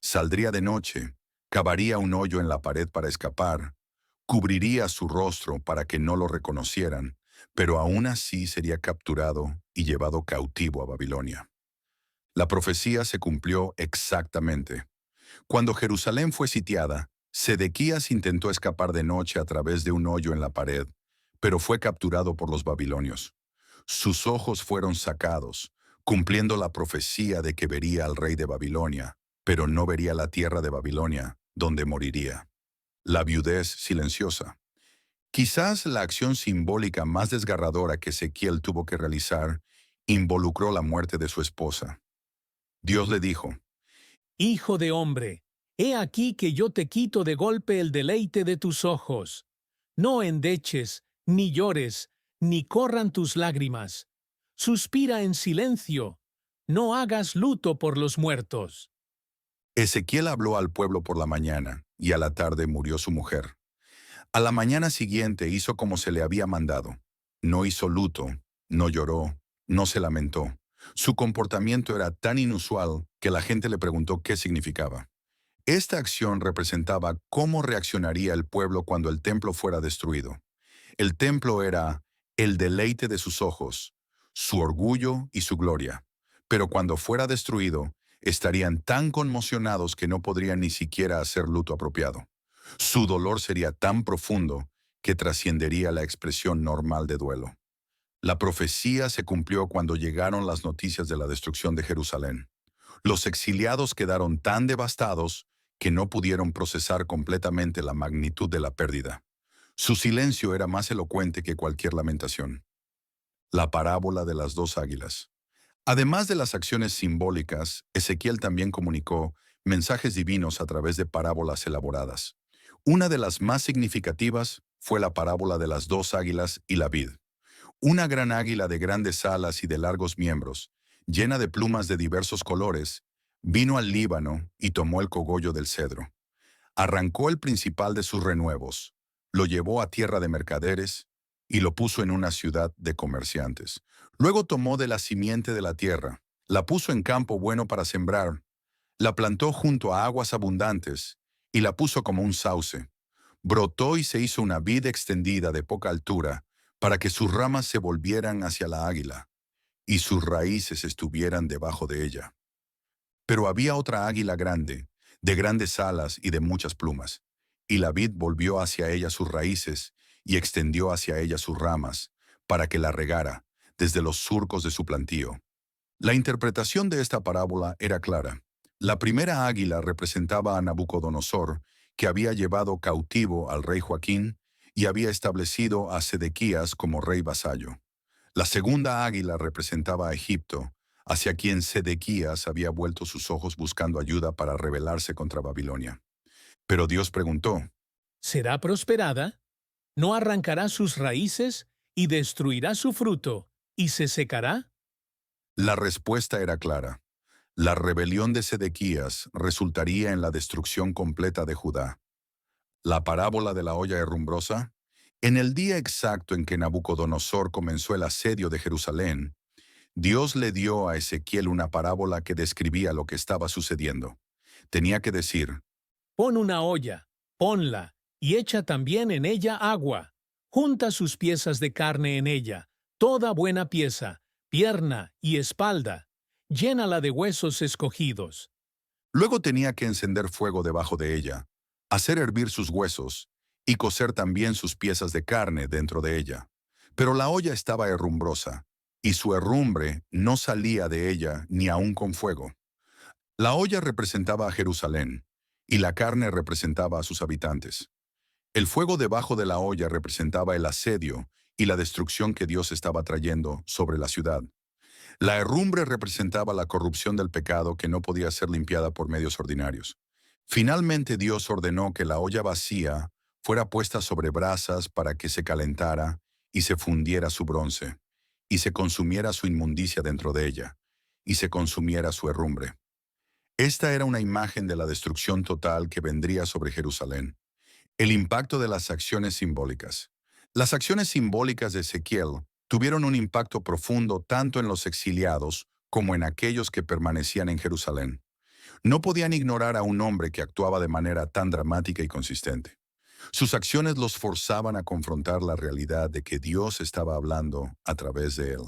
Saldría de noche, cavaría un hoyo en la pared para escapar, cubriría su rostro para que no lo reconocieran, pero aún así sería capturado y llevado cautivo a Babilonia. La profecía se cumplió exactamente. Cuando Jerusalén fue sitiada, Sedequías intentó escapar de noche a través de un hoyo en la pared, pero fue capturado por los babilonios. Sus ojos fueron sacados, cumpliendo la profecía de que vería al rey de Babilonia, pero no vería la tierra de Babilonia, donde moriría. La viudez silenciosa. Quizás la acción simbólica más desgarradora que Ezequiel tuvo que realizar involucró la muerte de su esposa. Dios le dijo: Hijo de hombre, he aquí que yo te quito de golpe el deleite de tus ojos. No endeches, ni llores, ni corran tus lágrimas. Suspira en silencio. No hagas luto por los muertos. Ezequiel habló al pueblo por la mañana, y a la tarde murió su mujer. A la mañana siguiente hizo como se le había mandado. No hizo luto, no lloró, no se lamentó. Su comportamiento era tan inusual que la gente le preguntó qué significaba. Esta acción representaba cómo reaccionaría el pueblo cuando el templo fuera destruido. El templo era el deleite de sus ojos, su orgullo y su gloria. Pero cuando fuera destruido, estarían tan conmocionados que no podrían ni siquiera hacer luto apropiado. Su dolor sería tan profundo que trascendería la expresión normal de duelo. La profecía se cumplió cuando llegaron las noticias de la destrucción de Jerusalén. Los exiliados quedaron tan devastados que no pudieron procesar completamente la magnitud de la pérdida. Su silencio era más elocuente que cualquier lamentación. La parábola de las dos águilas. Además de las acciones simbólicas, Ezequiel también comunicó mensajes divinos a través de parábolas elaboradas. Una de las más significativas fue la parábola de las dos águilas y la vid. Una gran águila de grandes alas y de largos miembros, llena de plumas de diversos colores, vino al Líbano y tomó el cogollo del cedro. Arrancó el principal de sus renuevos, lo llevó a tierra de mercaderes y lo puso en una ciudad de comerciantes. Luego tomó de la simiente de la tierra, la puso en campo bueno para sembrar, la plantó junto a aguas abundantes y la puso como un sauce. Brotó y se hizo una vid extendida de poca altura para que sus ramas se volvieran hacia la águila y sus raíces estuvieran debajo de ella. Pero había otra águila grande, de grandes alas y de muchas plumas, y la vid volvió hacia ella sus raíces y extendió hacia ella sus ramas, para que la regara desde los surcos de su plantío. La interpretación de esta parábola era clara. La primera águila representaba a Nabucodonosor, que había llevado cautivo al rey Joaquín y había establecido a Sedequías como rey vasallo. La segunda águila representaba a Egipto, hacia quien Sedequías había vuelto sus ojos buscando ayuda para rebelarse contra Babilonia. Pero Dios preguntó: ¿Será prosperada? ¿No arrancará sus raíces y destruirá su fruto y se secará? La respuesta era clara. La rebelión de Sedequías resultaría en la destrucción completa de Judá. La parábola de la olla herrumbrosa. En el día exacto en que Nabucodonosor comenzó el asedio de Jerusalén, Dios le dio a Ezequiel una parábola que describía lo que estaba sucediendo. Tenía que decir: Pon una olla, ponla, y echa también en ella agua. Junta sus piezas de carne en ella, toda buena pieza, pierna y espalda. Llénala de huesos escogidos. Luego tenía que encender fuego debajo de ella, hacer hervir sus huesos y cocer también sus piezas de carne dentro de ella. Pero la olla estaba herrumbrosa, y su herrumbre no salía de ella ni aun con fuego. La olla representaba a Jerusalén, y la carne representaba a sus habitantes. El fuego debajo de la olla representaba el asedio y la destrucción que Dios estaba trayendo sobre la ciudad. La herrumbre representaba la corrupción del pecado que no podía ser limpiada por medios ordinarios. Finalmente Dios ordenó que la olla vacía fuera puesta sobre brasas para que se calentara y se fundiera su bronce, y se consumiera su inmundicia dentro de ella, y se consumiera su herrumbre. Esta era una imagen de la destrucción total que vendría sobre Jerusalén. El impacto de las acciones simbólicas. Las acciones simbólicas de Ezequiel tuvieron un impacto profundo tanto en los exiliados como en aquellos que permanecían en Jerusalén. No podían ignorar a un hombre que actuaba de manera tan dramática y consistente. Sus acciones los forzaban a confrontar la realidad de que Dios estaba hablando a través de él.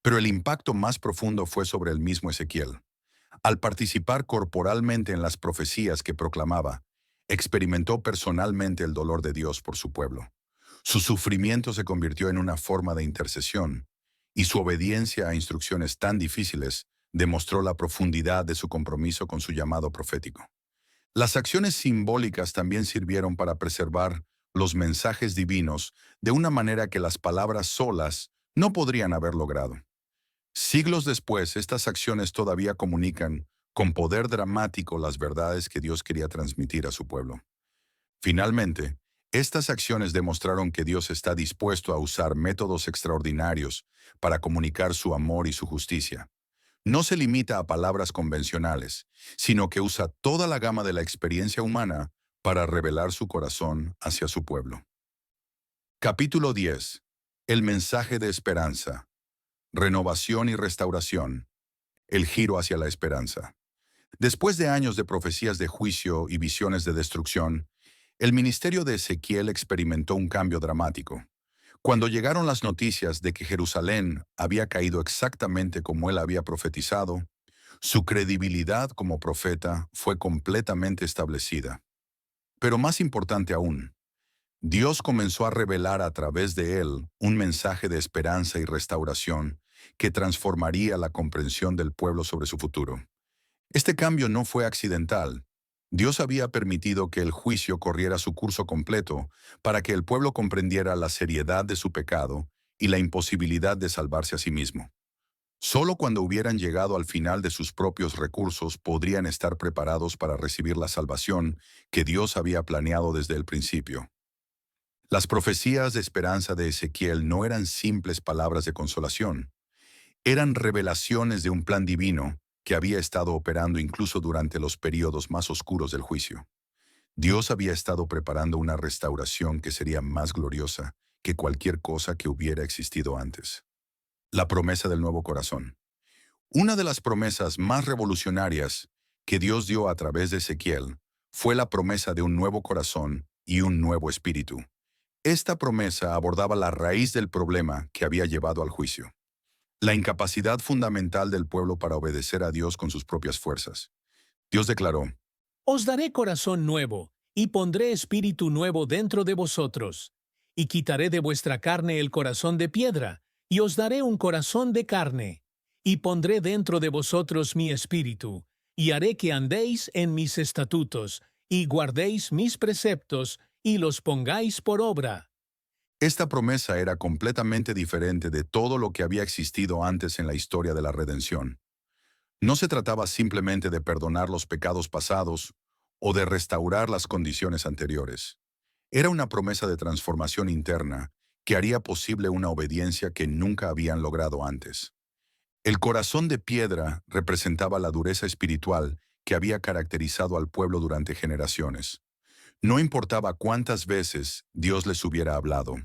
Pero el impacto más profundo fue sobre el mismo Ezequiel. Al participar corporalmente en las profecías que proclamaba, experimentó personalmente el dolor de Dios por su pueblo. Su sufrimiento se convirtió en una forma de intercesión, y su obediencia a instrucciones tan difíciles demostró la profundidad de su compromiso con su llamado profético. Las acciones simbólicas también sirvieron para preservar los mensajes divinos de una manera que las palabras solas no podrían haber logrado. Siglos después, estas acciones todavía comunican con poder dramático las verdades que Dios quería transmitir a su pueblo. Finalmente, estas acciones demostraron que Dios está dispuesto a usar métodos extraordinarios para comunicar su amor y su justicia. No se limita a palabras convencionales, sino que usa toda la gama de la experiencia humana para revelar su corazón hacia su pueblo. Capítulo 10. El mensaje de esperanza. Renovación y restauración. El giro hacia la esperanza. Después de años de profecías de juicio y visiones de destrucción, el ministerio de Ezequiel experimentó un cambio dramático. Cuando llegaron las noticias de que Jerusalén había caído exactamente como él había profetizado, su credibilidad como profeta fue completamente establecida. Pero más importante aún, Dios comenzó a revelar a través de él un mensaje de esperanza y restauración que transformaría la comprensión del pueblo sobre su futuro. Este cambio no fue accidental. Dios había permitido que el juicio corriera su curso completo para que el pueblo comprendiera la seriedad de su pecado y la imposibilidad de salvarse a sí mismo. Solo cuando hubieran llegado al final de sus propios recursos podrían estar preparados para recibir la salvación que Dios había planeado desde el principio. Las profecías de esperanza de Ezequiel no eran simples palabras de consolación. Eran revelaciones de un plan divino que había estado operando incluso durante los periodos más oscuros del juicio. Dios había estado preparando una restauración que sería más gloriosa que cualquier cosa que hubiera existido antes. La promesa del nuevo corazón. Una de las promesas más revolucionarias que Dios dio a través de Ezequiel fue la promesa de un nuevo corazón y un nuevo espíritu. Esta promesa abordaba la raíz del problema que había llevado al juicio. La incapacidad fundamental del pueblo para obedecer a Dios con sus propias fuerzas. Dios declaró: Os daré corazón nuevo, y pondré espíritu nuevo dentro de vosotros. Y quitaré de vuestra carne el corazón de piedra, y os daré un corazón de carne. Y pondré dentro de vosotros mi espíritu, y haré que andéis en mis estatutos, y guardéis mis preceptos, y los pongáis por obra. Esta promesa era completamente diferente de todo lo que había existido antes en la historia de la redención. No se trataba simplemente de perdonar los pecados pasados o de restaurar las condiciones anteriores. Era una promesa de transformación interna que haría posible una obediencia que nunca habían logrado antes. El corazón de piedra representaba la dureza espiritual que había caracterizado al pueblo durante generaciones. No importaba cuántas veces Dios les hubiera hablado,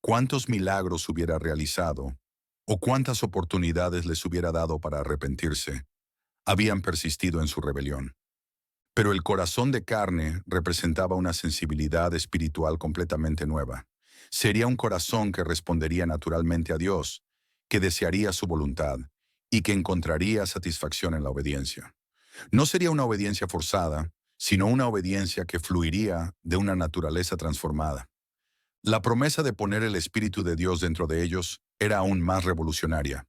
cuántos milagros hubiera realizado o cuántas oportunidades les hubiera dado para arrepentirse, habían persistido en su rebelión. Pero el corazón de carne representaba una sensibilidad espiritual completamente nueva. Sería un corazón que respondería naturalmente a Dios, que desearía su voluntad y que encontraría satisfacción en la obediencia. No sería una obediencia forzada, sino una obediencia que fluiría de una naturaleza transformada. La promesa de poner el Espíritu de Dios dentro de ellos era aún más revolucionaria.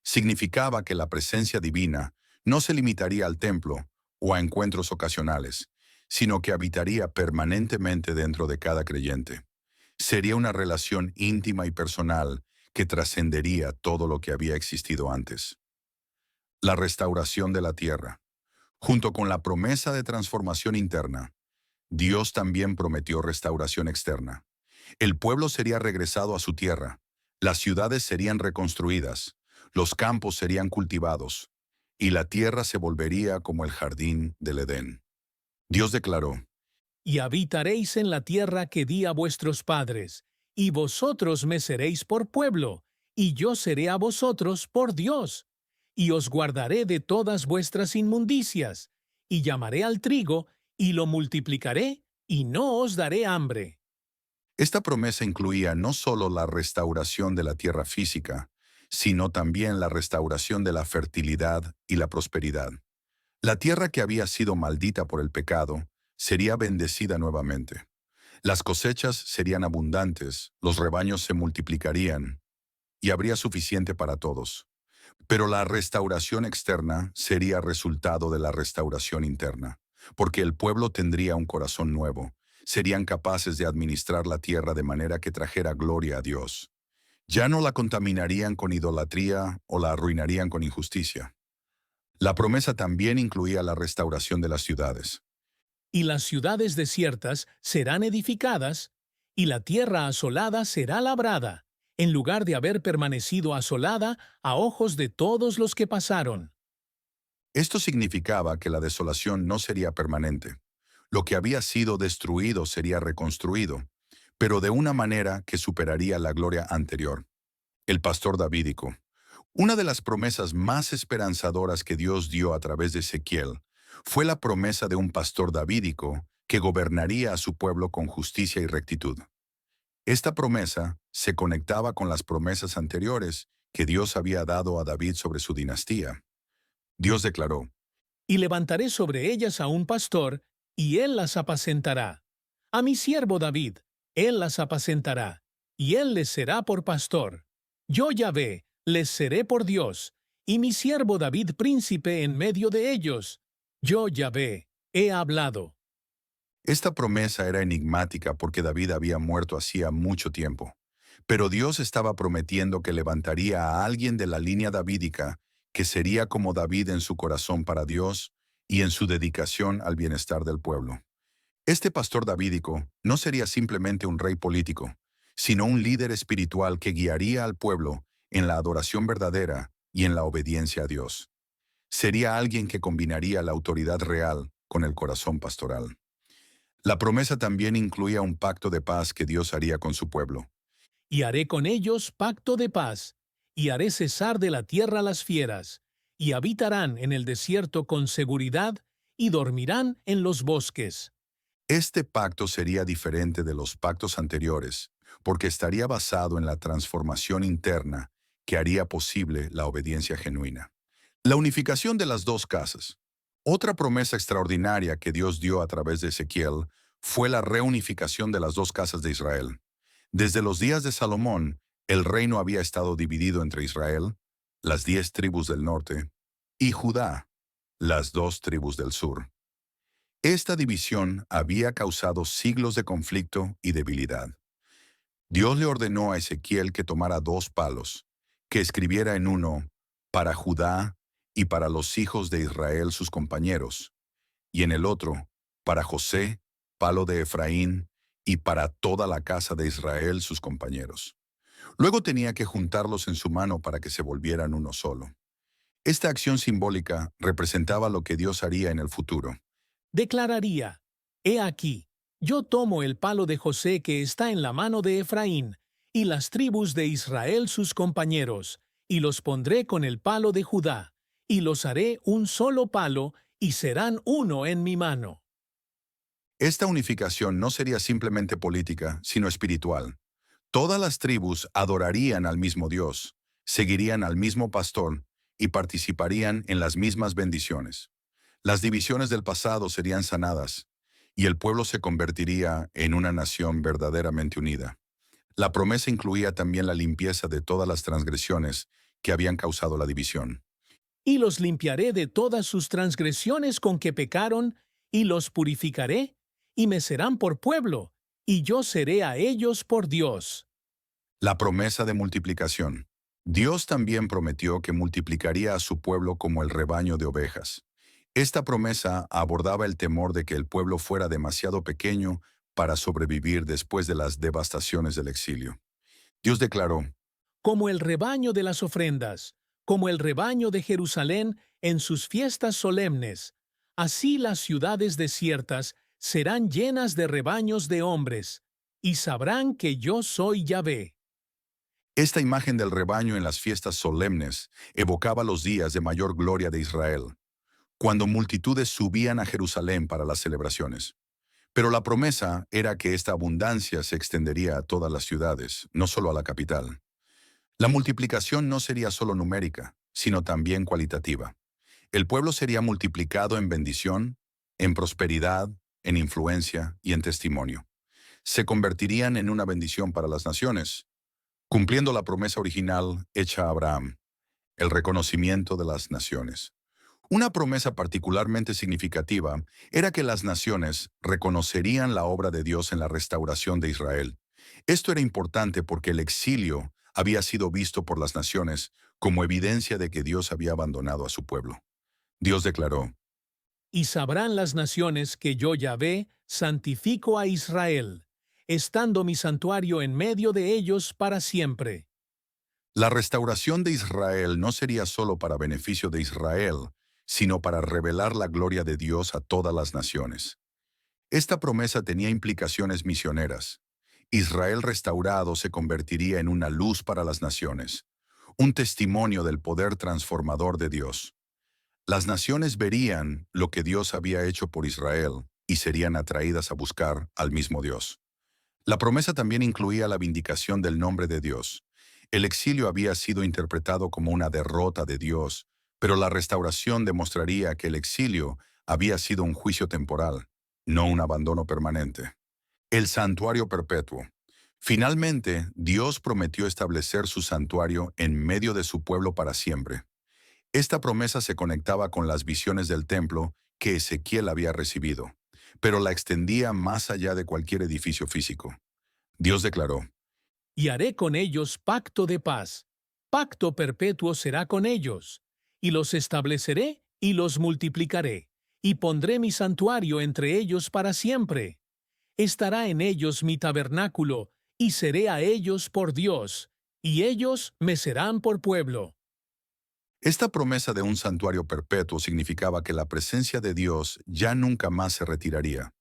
Significaba que la presencia divina no se limitaría al templo o a encuentros ocasionales, sino que habitaría permanentemente dentro de cada creyente. Sería una relación íntima y personal que trascendería todo lo que había existido antes. La restauración de la tierra. Junto con la promesa de transformación interna, Dios también prometió restauración externa. El pueblo sería regresado a su tierra, las ciudades serían reconstruidas, los campos serían cultivados, y la tierra se volvería como el jardín del Edén. Dios declaró: y habitaréis en la tierra que di a vuestros padres, y vosotros me seréis por pueblo, y yo seré a vosotros por Dios. Y os guardaré de todas vuestras inmundicias, y llamaré al trigo, y lo multiplicaré, y no os daré hambre. Esta promesa incluía no solo la restauración de la tierra física, sino también la restauración de la fertilidad y la prosperidad. La tierra que había sido maldita por el pecado sería bendecida nuevamente. Las cosechas serían abundantes, los rebaños se multiplicarían y habría suficiente para todos. Pero la restauración externa sería resultado de la restauración interna, porque el pueblo tendría un corazón nuevo, serían capaces de administrar la tierra de manera que trajera gloria a Dios. Ya no la contaminarían con idolatría o la arruinarían con injusticia. La promesa también incluía la restauración de las ciudades. Y las ciudades desiertas serán edificadas, y la tierra asolada será labrada, en lugar de haber permanecido asolada a ojos de todos los que pasaron. Esto significaba que la desolación no sería permanente. Lo que había sido destruido sería reconstruido, pero de una manera que superaría la gloria anterior. El pastor davídico. Una de las promesas más esperanzadoras que Dios dio a través de Ezequiel fue la promesa de un pastor davídico que gobernaría a su pueblo con justicia y rectitud. Esta promesa se conectaba con las promesas anteriores que Dios había dado a David sobre su dinastía. Dios declaró: Y levantaré sobre ellas a un pastor, y él las apacentará. A mi siervo David, él las apacentará, y él les será por pastor. Yo Yahvé, les seré por Dios, y mi siervo David príncipe en medio de ellos. Yo Yahvé, he hablado. Esta promesa era enigmática porque David había muerto hacía mucho tiempo. Pero Dios estaba prometiendo que levantaría a alguien de la línea davídica que sería como David en su corazón para Dios y en su dedicación al bienestar del pueblo. Este pastor davídico no sería simplemente un rey político, sino un líder espiritual que guiaría al pueblo en la adoración verdadera y en la obediencia a Dios. Sería alguien que combinaría la autoridad real con el corazón pastoral. La promesa también incluía un pacto de paz que Dios haría con su pueblo. Y haré con ellos pacto de paz, y haré cesar de la tierra las fieras, y habitarán en el desierto con seguridad, y dormirán en los bosques. Este pacto sería diferente de los pactos anteriores, porque estaría basado en la transformación interna que haría posible la obediencia genuina. La unificación de las dos casas. Otra promesa extraordinaria que Dios dio a través de Ezequiel fue la reunificación de las dos casas de Israel. Desde los días de Salomón, el reino había estado dividido entre Israel, las 10 tribus del norte, y Judá, las 2 tribus del sur. Esta división había causado siglos de conflicto y debilidad. Dios le ordenó a Ezequiel que tomara 2 palos, que escribiera en uno, para Judá y para los hijos de Israel sus compañeros, y en el otro, para José, palo de Efraín, y para toda la casa de Israel sus compañeros. Luego tenía que juntarlos en su mano para que se volvieran uno solo. Esta acción simbólica representaba lo que Dios haría en el futuro. Declararía: He aquí, yo tomo el palo de José que está en la mano de Efraín, y las tribus de Israel sus compañeros, y los pondré con el palo de Judá, y los haré un solo palo, y serán uno en mi mano. Esta unificación no sería simplemente política, sino espiritual. Todas las tribus adorarían al mismo Dios, seguirían al mismo pastor y participarían en las mismas bendiciones. Las divisiones del pasado serían sanadas y el pueblo se convertiría en una nación verdaderamente unida. La promesa incluía también la limpieza de todas las transgresiones que habían causado la división. Y los limpiaré de todas sus transgresiones con que pecaron, y los purificaré, y me serán por pueblo, y yo seré a ellos por Dios. La promesa de multiplicación. Dios también prometió que multiplicaría a su pueblo como el rebaño de ovejas. Esta promesa abordaba el temor de que el pueblo fuera demasiado pequeño para sobrevivir después de las devastaciones del exilio. Dios declaró: Como el rebaño de las ofrendas, como el rebaño de Jerusalén en sus fiestas solemnes, así las ciudades desiertas serán llenas de rebaños de hombres, y sabrán que yo soy Yahvé. Esta imagen del rebaño en las fiestas solemnes evocaba los días de mayor gloria de Israel, cuando multitudes subían a Jerusalén para las celebraciones. Pero la promesa era que esta abundancia se extendería a todas las ciudades, no solo a la capital. La multiplicación no sería solo numérica, sino también cualitativa. El pueblo sería multiplicado en bendición, en prosperidad, en influencia y en testimonio. Se convertirían en una bendición para las naciones, cumpliendo la promesa original hecha a Abraham, el reconocimiento de las naciones. Una promesa particularmente significativa era que las naciones reconocerían la obra de Dios en la restauración de Israel. Esto era importante porque el exilio había sido visto por las naciones como evidencia de que Dios había abandonado a su pueblo. Dios declaró: Y sabrán las naciones que yo Yahvé santifico a Israel, estando mi santuario en medio de ellos para siempre. la restauración de Israel no sería solo para beneficio de Israel, sino para revelar la gloria de Dios a todas las naciones. Esta promesa tenía implicaciones misioneras. Israel restaurado se convertiría en una luz para las naciones, un testimonio del poder transformador de Dios. Las naciones verían lo que Dios había hecho por Israel y serían atraídas a buscar al mismo Dios. La promesa también incluía la vindicación del nombre de Dios. El exilio había sido interpretado como una derrota de Dios, pero la restauración demostraría que el exilio había sido un juicio temporal, no un abandono permanente. El santuario perpetuo. Finalmente, Dios prometió establecer su santuario en medio de su pueblo para siempre. Esta promesa se conectaba con las visiones del templo que Ezequiel había recibido, pero la extendía más allá de cualquier edificio físico. Dios declaró: Y haré con ellos pacto de paz. Pacto perpetuo será con ellos. Y los estableceré y los multiplicaré. Y pondré mi santuario entre ellos para siempre. Estará en ellos mi tabernáculo, y seré a ellos por Dios, y ellos me serán por pueblo. Esta promesa de un santuario perpetuo significaba que la presencia de Dios ya nunca más se retiraría.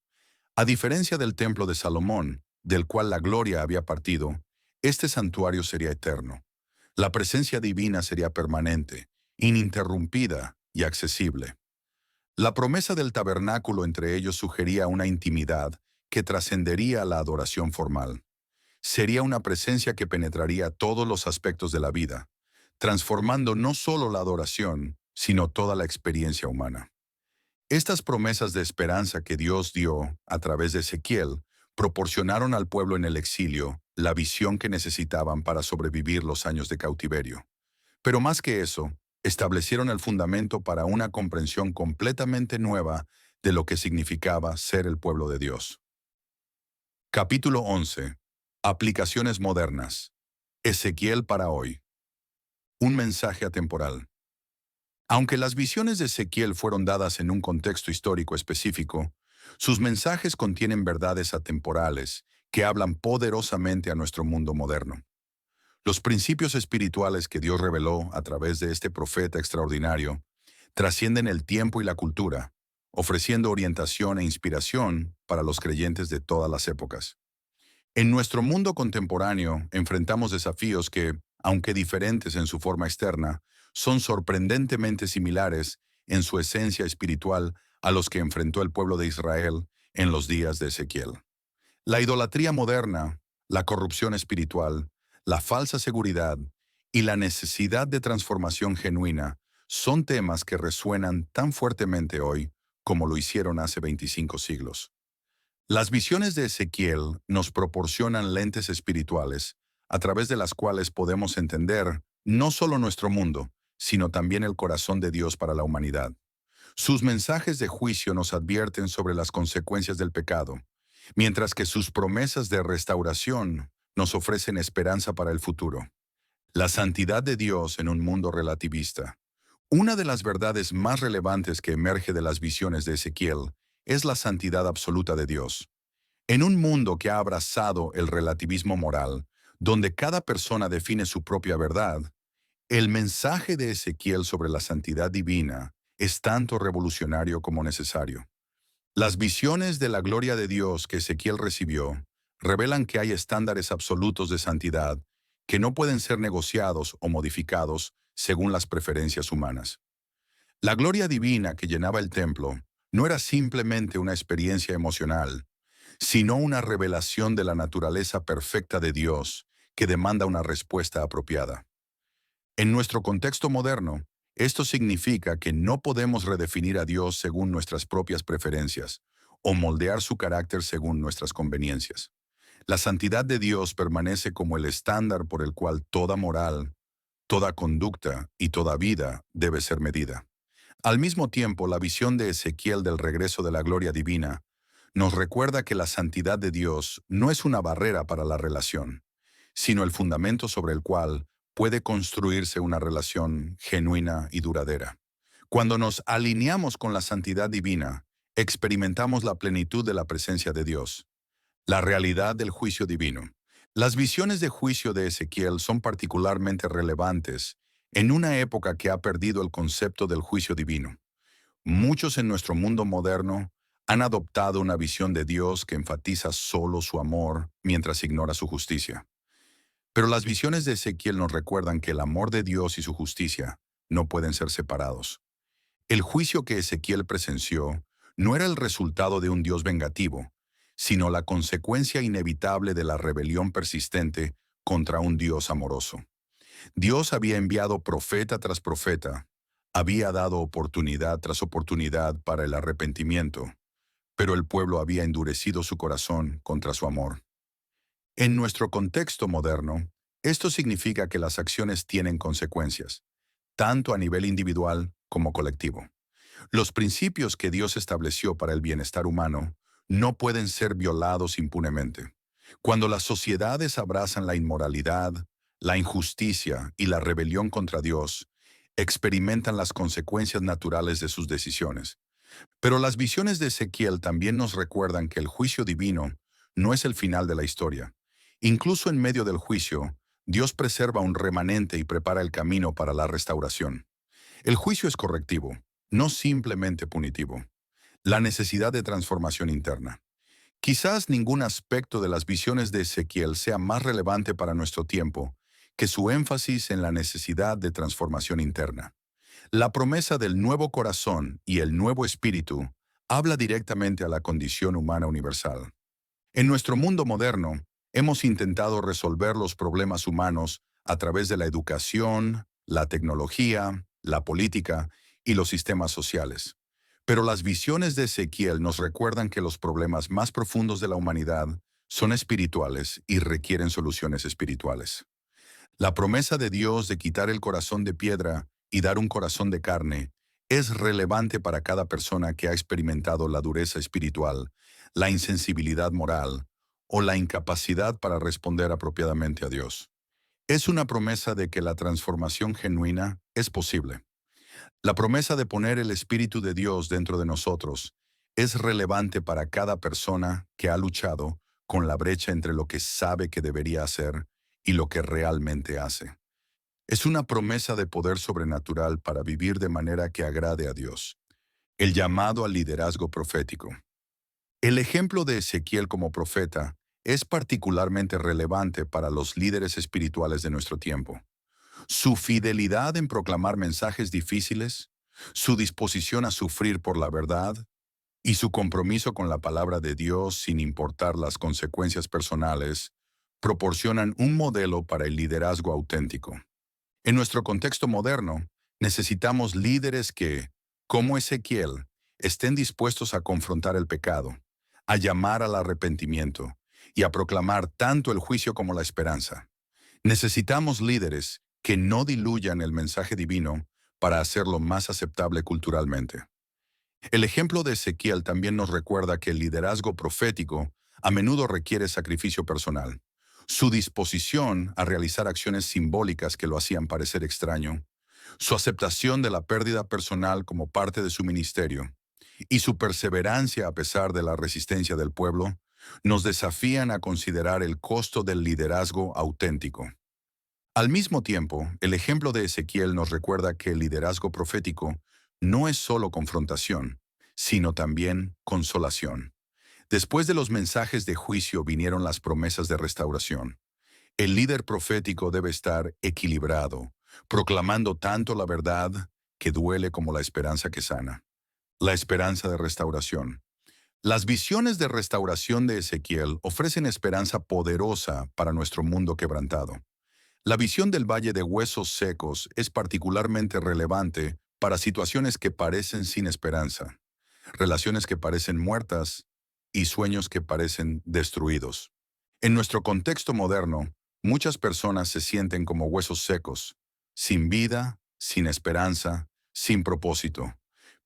A diferencia del templo de Salomón, del cual la gloria había partido, este santuario sería eterno. La presencia divina sería permanente, ininterrumpida y accesible. La promesa del tabernáculo entre ellos sugería una intimidad que trascendería la adoración formal. Sería una presencia que penetraría todos los aspectos de la vida, transformando no solo la adoración, sino toda la experiencia humana. Estas promesas de esperanza que Dios dio a través de Ezequiel proporcionaron al pueblo en el exilio la visión que necesitaban para sobrevivir los años de cautiverio. Pero más que eso, establecieron el fundamento para una comprensión completamente nueva de lo que significaba ser el pueblo de Dios. Capítulo 11. Aplicaciones modernas. Ezequiel para hoy. Un mensaje atemporal. Aunque las visiones de Ezequiel fueron dadas en un contexto histórico específico, sus mensajes contienen verdades atemporales que hablan poderosamente a nuestro mundo moderno. Los principios espirituales que Dios reveló a través de este profeta extraordinario trascienden el tiempo y la cultura, ofreciendo orientación e inspiración para los creyentes de todas las épocas. En nuestro mundo contemporáneo enfrentamos desafíos que, aunque diferentes en su forma externa, son sorprendentemente similares en su esencia espiritual a los que enfrentó el pueblo de Israel en los días de Ezequiel. La idolatría moderna, la corrupción espiritual, la falsa seguridad y la necesidad de transformación genuina son temas que resuenan tan fuertemente hoy como lo hicieron hace 25 siglos. Las visiones de Ezequiel nos proporcionan lentes espirituales a través de las cuales podemos entender no solo nuestro mundo, sino también el corazón de Dios para la humanidad. Sus mensajes de juicio nos advierten sobre las consecuencias del pecado, mientras que sus promesas de restauración nos ofrecen esperanza para el futuro. La santidad de Dios en un mundo relativista. Una de las verdades más relevantes que emerge de las visiones de Ezequiel es la santidad absoluta de Dios. En un mundo que ha abrazado el relativismo moral, donde cada persona define su propia verdad, el mensaje de Ezequiel sobre la santidad divina es tanto revolucionario como necesario. Las visiones de la gloria de Dios que Ezequiel recibió revelan que hay estándares absolutos de santidad que no pueden ser negociados o modificados según las preferencias humanas. La gloria divina que llenaba el templo no era simplemente una experiencia emocional, sino una revelación de la naturaleza perfecta de Dios que demanda una respuesta apropiada. En nuestro contexto moderno, esto significa que no podemos redefinir a Dios según nuestras propias preferencias o moldear su carácter según nuestras conveniencias. La santidad de Dios permanece como el estándar por el cual toda moral, toda conducta y toda vida debe ser medida. Al mismo tiempo, la visión de Ezequiel del regreso de la gloria divina nos recuerda que la santidad de Dios no es una barrera para la relación, sino el fundamento sobre el cual puede construirse una relación genuina y duradera. Cuando nos alineamos con la santidad divina, experimentamos la plenitud de la presencia de Dios, la realidad del juicio divino. Las visiones de juicio de Ezequiel son particularmente relevantes en una época que ha perdido el concepto del juicio divino. Muchos en nuestro mundo moderno han adoptado una visión de Dios que enfatiza solo su amor mientras ignora su justicia. Pero las visiones de Ezequiel nos recuerdan que el amor de Dios y su justicia no pueden ser separados. El juicio que Ezequiel presenció no era el resultado de un Dios vengativo, sino la consecuencia inevitable de la rebelión persistente contra un Dios amoroso. Dios había enviado profeta tras profeta, había dado oportunidad tras oportunidad para el arrepentimiento, pero el pueblo había endurecido su corazón contra su amor. En nuestro contexto moderno, esto significa que las acciones tienen consecuencias, tanto a nivel individual como colectivo. Los principios que Dios estableció para el bienestar humano no pueden ser violados impunemente. Cuando las sociedades abrazan la inmoralidad, la injusticia y la rebelión contra Dios, experimentan las consecuencias naturales de sus decisiones. Pero las visiones de Ezequiel también nos recuerdan que el juicio divino no es el final de la historia. Incluso en medio del juicio, Dios preserva un remanente y prepara el camino para la restauración. El juicio es correctivo, no simplemente punitivo. La necesidad de transformación interna. Quizás ningún aspecto de las visiones de Ezequiel sea más relevante para nuestro tiempo que su énfasis en la necesidad de transformación interna. La promesa del nuevo corazón y el nuevo espíritu habla directamente a la condición humana universal. En nuestro mundo moderno, hemos intentado resolver los problemas humanos a través de la educación, la tecnología, la política y los sistemas sociales. Pero las visiones de Ezequiel nos recuerdan que los problemas más profundos de la humanidad son espirituales y requieren soluciones espirituales. La promesa de Dios de quitar el corazón de piedra y dar un corazón de carne es relevante para cada persona que ha experimentado la dureza espiritual, la insensibilidad moral o la incapacidad para responder apropiadamente a Dios. Es una promesa de que la transformación genuina es posible. La promesa de poner el Espíritu de Dios dentro de nosotros es relevante para cada persona que ha luchado con la brecha entre lo que sabe que debería hacer y lo que realmente hace. Es una promesa de poder sobrenatural para vivir de manera que agrade a Dios. El llamado al liderazgo profético. El ejemplo de Ezequiel como profeta es particularmente relevante para los líderes espirituales de nuestro tiempo. Su fidelidad en proclamar mensajes difíciles, su disposición a sufrir por la verdad y su compromiso con la palabra de Dios sin importar las consecuencias personales, proporcionan un modelo para el liderazgo auténtico. En nuestro contexto moderno, necesitamos líderes que, como Ezequiel, estén dispuestos a confrontar el pecado, a llamar al arrepentimiento y a proclamar tanto el juicio como la esperanza. Necesitamos líderes que no diluyan el mensaje divino para hacerlo más aceptable culturalmente. El ejemplo de Ezequiel también nos recuerda que el liderazgo profético a menudo requiere sacrificio personal. Su disposición a realizar acciones simbólicas que lo hacían parecer extraño, su aceptación de la pérdida personal como parte de su ministerio y su perseverancia a pesar de la resistencia del pueblo, nos desafían a considerar el costo del liderazgo auténtico. Al mismo tiempo, el ejemplo de Ezequiel nos recuerda que el liderazgo profético no es solo confrontación, sino también consolación. Después de los mensajes de juicio vinieron las promesas de restauración. El líder profético debe estar equilibrado, proclamando tanto la verdad que duele como la esperanza que sana. La esperanza de restauración. Las visiones de restauración de Ezequiel ofrecen esperanza poderosa para nuestro mundo quebrantado. La visión del valle de huesos secos es particularmente relevante para situaciones que parecen sin esperanza, relaciones que parecen muertas y sueños que parecen destruidos. En nuestro contexto moderno, muchas personas se sienten como huesos secos, sin vida, sin esperanza, sin propósito.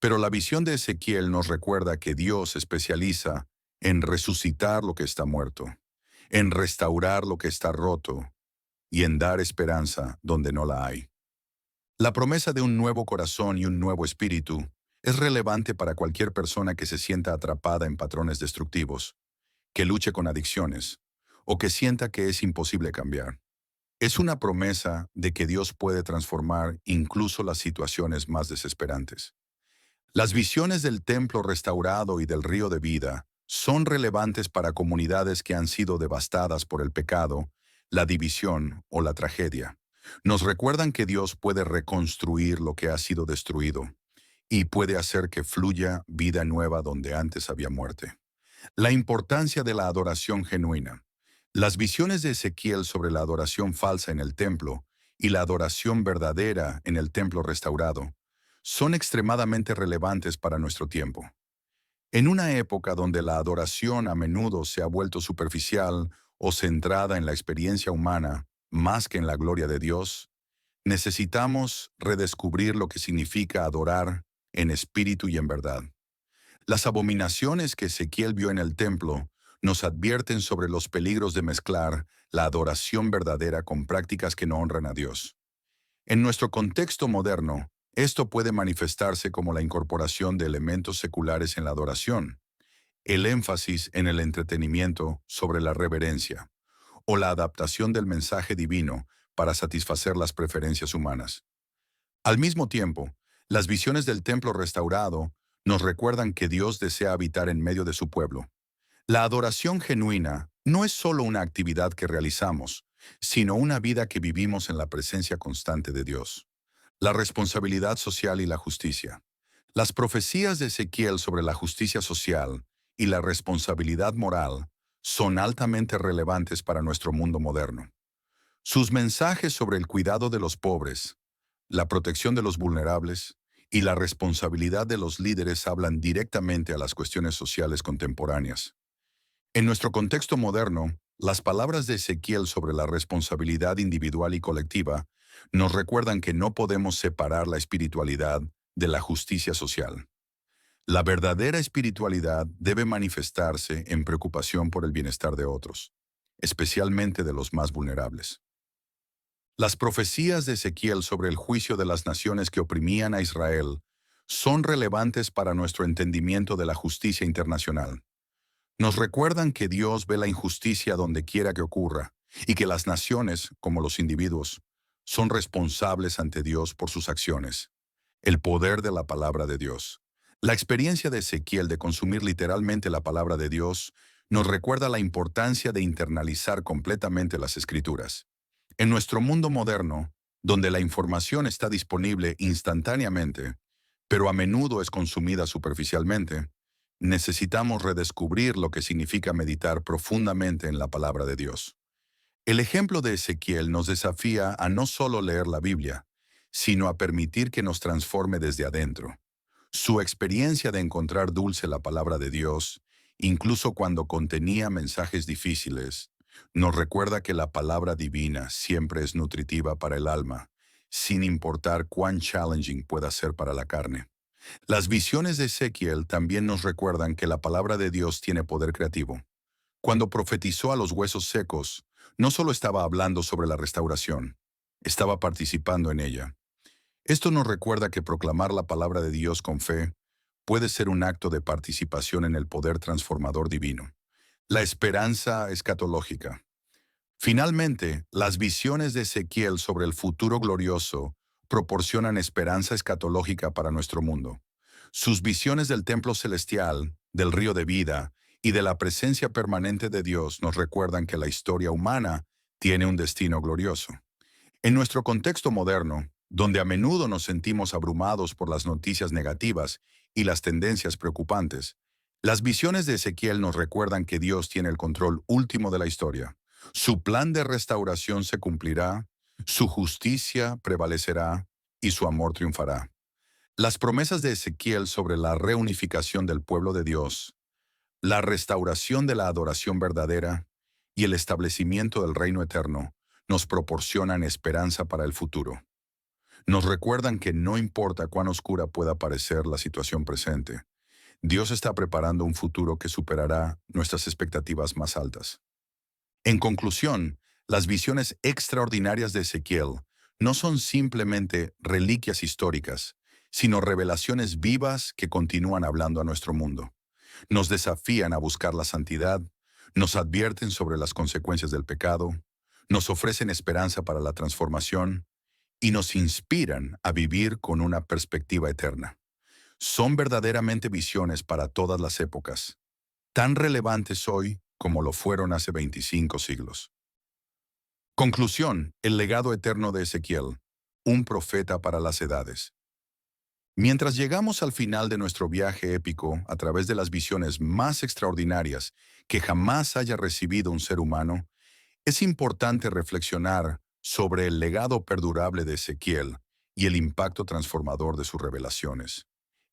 Pero la visión de Ezequiel nos recuerda que Dios se especializa en resucitar lo que está muerto, en restaurar lo que está roto y en dar esperanza donde no la hay. La promesa de un nuevo corazón y un nuevo espíritu es relevante para cualquier persona que se sienta atrapada en patrones destructivos, que luche con adicciones o que sienta que es imposible cambiar. Es una promesa de que Dios puede transformar incluso las situaciones más desesperantes. Las visiones del templo restaurado y del río de vida son relevantes para comunidades que han sido devastadas por el pecado, la división o la tragedia. Nos recuerdan que Dios puede reconstruir lo que ha sido destruido y puede hacer que fluya vida nueva donde antes había muerte. La importancia de la adoración genuina. Las visiones de Ezequiel sobre la adoración falsa en el templo y la adoración verdadera en el templo restaurado son extremadamente relevantes para nuestro tiempo. En una época donde la adoración a menudo se ha vuelto superficial o centrada en la experiencia humana más que en la gloria de Dios, necesitamos redescubrir lo que significa adorar en espíritu y en verdad. Las abominaciones que Ezequiel vio en el templo nos advierten sobre los peligros de mezclar la adoración verdadera con prácticas que no honran a Dios. En nuestro contexto moderno, esto puede manifestarse como la incorporación de elementos seculares en la adoración, el énfasis en el entretenimiento sobre la reverencia, o la adaptación del mensaje divino para satisfacer las preferencias humanas. Al mismo tiempo, las visiones del templo restaurado nos recuerdan que Dios desea habitar en medio de su pueblo. La adoración genuina no es solo una actividad que realizamos, sino una vida que vivimos en la presencia constante de Dios. La responsabilidad social y la justicia. Las profecías de Ezequiel sobre la justicia social y la responsabilidad moral son altamente relevantes para nuestro mundo moderno. Sus mensajes sobre el cuidado de los pobres, la protección de los vulnerables y la responsabilidad de los líderes hablan directamente a las cuestiones sociales contemporáneas. En nuestro contexto moderno, las palabras de Ezequiel sobre la responsabilidad individual y colectiva nos recuerdan que no podemos separar la espiritualidad de la justicia social. La verdadera espiritualidad debe manifestarse en preocupación por el bienestar de otros, especialmente de los más vulnerables. Las profecías de Ezequiel sobre el juicio de las naciones que oprimían a Israel son relevantes para nuestro entendimiento de la justicia internacional. Nos recuerdan que Dios ve la injusticia donde quiera que ocurra y que las naciones, como los individuos, son responsables ante Dios por sus acciones. El poder de la palabra de Dios. La experiencia de Ezequiel de consumir literalmente la palabra de Dios nos recuerda la importancia de internalizar completamente las Escrituras. En nuestro mundo moderno, donde la información está disponible instantáneamente, pero a menudo es consumida superficialmente, necesitamos redescubrir lo que significa meditar profundamente en la palabra de Dios. El ejemplo de Ezequiel nos desafía a no solo leer la Biblia, sino a permitir que nos transforme desde adentro. Su experiencia de encontrar dulce la palabra de Dios, incluso cuando contenía mensajes difíciles, nos recuerda que la palabra divina siempre es nutritiva para el alma, sin importar cuán challenging pueda ser para la carne. Las visiones de Ezequiel también nos recuerdan que la palabra de Dios tiene poder creativo. Cuando profetizó a los huesos secos, no solo estaba hablando sobre la restauración, estaba participando en ella. Esto nos recuerda que proclamar la palabra de Dios con fe puede ser un acto de participación en el poder transformador divino. La esperanza escatológica. Finalmente, las visiones de Ezequiel sobre el futuro glorioso proporcionan esperanza escatológica para nuestro mundo. Sus visiones del templo celestial, del río de vida y de la presencia permanente de Dios nos recuerdan que la historia humana tiene un destino glorioso. En nuestro contexto moderno, donde a menudo nos sentimos abrumados por las noticias negativas y las tendencias preocupantes, las visiones de Ezequiel nos recuerdan que Dios tiene el control último de la historia. Su plan de restauración se cumplirá, su justicia prevalecerá y su amor triunfará. Las promesas de Ezequiel sobre la reunificación del pueblo de Dios, la restauración de la adoración verdadera y el establecimiento del reino eterno nos proporcionan esperanza para el futuro. Nos recuerdan que no importa cuán oscura pueda parecer la situación presente, Dios está preparando un futuro que superará nuestras expectativas más altas. En conclusión, las visiones extraordinarias de Ezequiel no son simplemente reliquias históricas, sino revelaciones vivas que continúan hablando a nuestro mundo. Nos desafían a buscar la santidad, nos advierten sobre las consecuencias del pecado, nos ofrecen esperanza para la transformación y nos inspiran a vivir con una perspectiva eterna. Son verdaderamente visiones para todas las épocas, tan relevantes hoy como lo fueron hace 25 siglos. Conclusión: el legado eterno de Ezequiel, un profeta para las edades. Mientras llegamos al final de nuestro viaje épico a través de las visiones más extraordinarias que jamás haya recibido un ser humano, es importante reflexionar sobre el legado perdurable de Ezequiel y el impacto transformador de sus revelaciones.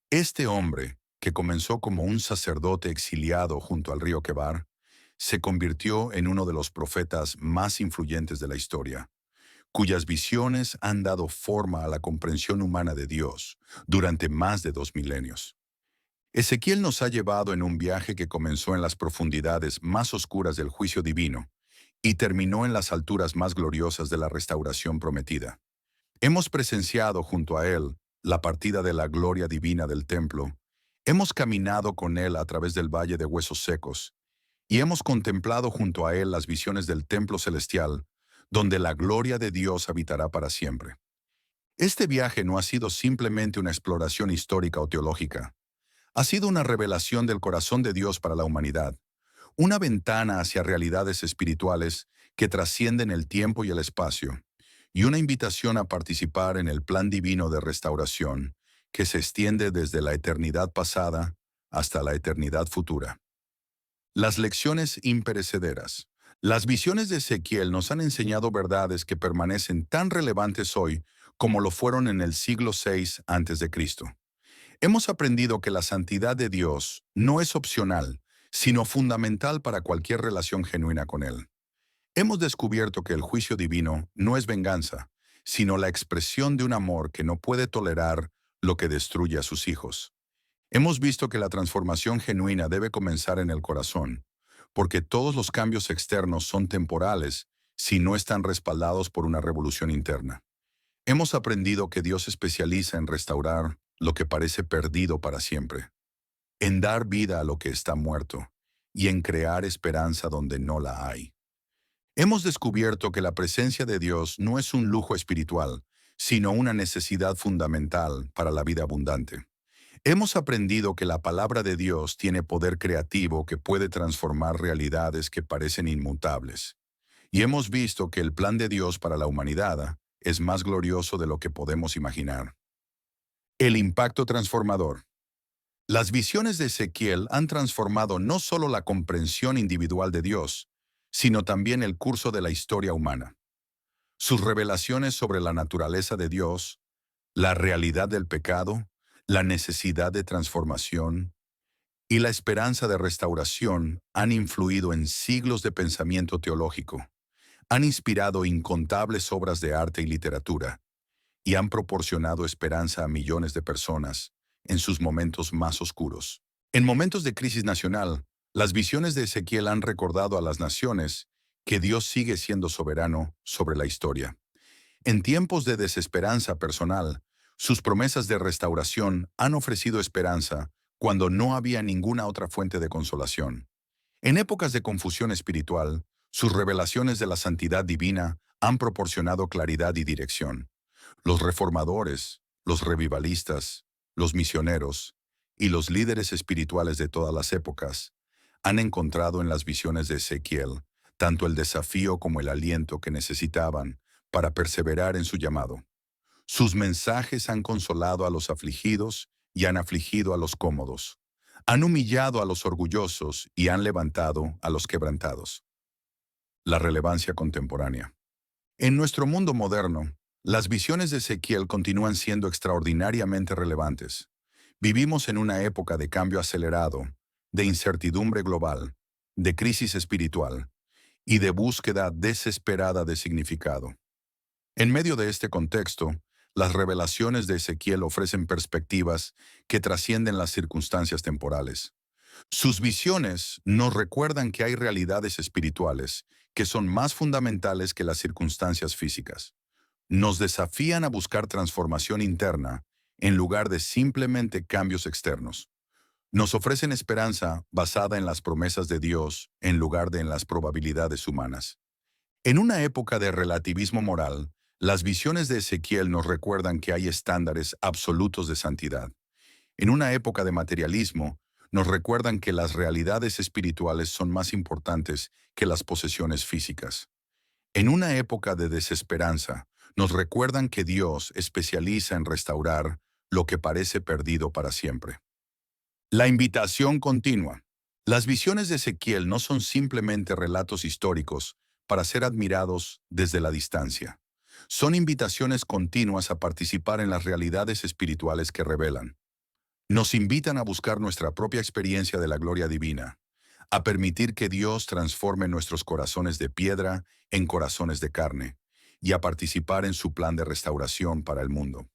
Este hombre, que comenzó como un sacerdote exiliado junto al río Quebar, se convirtió en uno de los profetas más influyentes de la historia, cuyas visiones han dado forma a la comprensión humana de Dios durante más de 2 milenios. Ezequiel nos ha llevado en un viaje que comenzó en las profundidades más oscuras del juicio divino y terminó en las alturas más gloriosas de la restauración prometida. Hemos presenciado junto a él la partida de la gloria divina del templo, hemos caminado con él a través del valle de huesos secos, y hemos contemplado junto a él las visiones del templo celestial, donde la gloria de Dios habitará para siempre. Este viaje no ha sido simplemente una exploración histórica o teológica. Ha sido una revelación del corazón de Dios para la humanidad, una ventana hacia realidades espirituales que trascienden el tiempo y el espacio, y una invitación a participar en el plan divino de restauración que se extiende desde la eternidad pasada hasta la eternidad futura. Las lecciones imperecederas. Las visiones de Ezequiel nos han enseñado verdades que permanecen tan relevantes hoy como lo fueron en el siglo VI a.C. Hemos aprendido que la santidad de Dios no es opcional, sino fundamental para cualquier relación genuina con Él. Hemos descubierto que el juicio divino no es venganza, sino la expresión de un amor que no puede tolerar lo que destruye a sus hijos. Hemos visto que la transformación genuina debe comenzar en el corazón, porque todos los cambios externos son temporales si no están respaldados por una revolución interna. Hemos aprendido que Dios se especializa en restaurar lo que parece perdido para siempre, en dar vida a lo que está muerto y en crear esperanza donde no la hay. Hemos descubierto que la presencia de Dios no es un lujo espiritual, sino una necesidad fundamental para la vida abundante. Hemos aprendido que la palabra de Dios tiene poder creativo que puede transformar realidades que parecen inmutables. Y hemos visto que el plan de Dios para la humanidad es más glorioso de lo que podemos imaginar. El impacto transformador. Las visiones de Ezequiel han transformado no solo la comprensión individual de Dios, sino también el curso de la historia humana. Sus revelaciones sobre la naturaleza de Dios, la realidad del pecado, la necesidad de transformación y la esperanza de restauración han influido en siglos de pensamiento teológico, han inspirado incontables obras de arte y literatura, y han proporcionado esperanza a millones de personas en sus momentos más oscuros. En momentos de crisis nacional, las visiones de Ezequiel han recordado a las naciones que Dios sigue siendo soberano sobre la historia. En tiempos de desesperanza personal, sus promesas de restauración han ofrecido esperanza cuando no había ninguna otra fuente de consolación. En épocas de confusión espiritual, sus revelaciones de la santidad divina han proporcionado claridad y dirección. Los reformadores, los revivalistas, los misioneros y los líderes espirituales de todas las épocas han encontrado en las visiones de Ezequiel tanto el desafío como el aliento que necesitaban para perseverar en su llamado. Sus mensajes han consolado a los afligidos y han afligido a los cómodos. Han humillado a los orgullosos y han levantado a los quebrantados. La relevancia contemporánea. En nuestro mundo moderno, las visiones de Ezequiel continúan siendo extraordinariamente relevantes. Vivimos en una época de cambio acelerado, de incertidumbre global, de crisis espiritual y de búsqueda desesperada de significado. En medio de este contexto, las revelaciones de Ezequiel ofrecen perspectivas que trascienden las circunstancias temporales. Sus visiones nos recuerdan que hay realidades espirituales que son más fundamentales que las circunstancias físicas. Nos desafían a buscar transformación interna en lugar de simplemente cambios externos. Nos ofrecen esperanza basada en las promesas de Dios en lugar de en las probabilidades humanas. En una época de relativismo moral, las visiones de Ezequiel nos recuerdan que hay estándares absolutos de santidad. En una época de materialismo, nos recuerdan que las realidades espirituales son más importantes que las posesiones físicas. En una época de desesperanza, nos recuerdan que Dios especializa en restaurar lo que parece perdido para siempre. La invitación continua. Las visiones de Ezequiel no son simplemente relatos históricos para ser admirados desde la distancia. Son invitaciones continuas a participar en las realidades espirituales que revelan. Nos invitan a buscar nuestra propia experiencia de la gloria divina, a permitir que Dios transforme nuestros corazones de piedra en corazones de carne, y a participar en su plan de restauración para el mundo.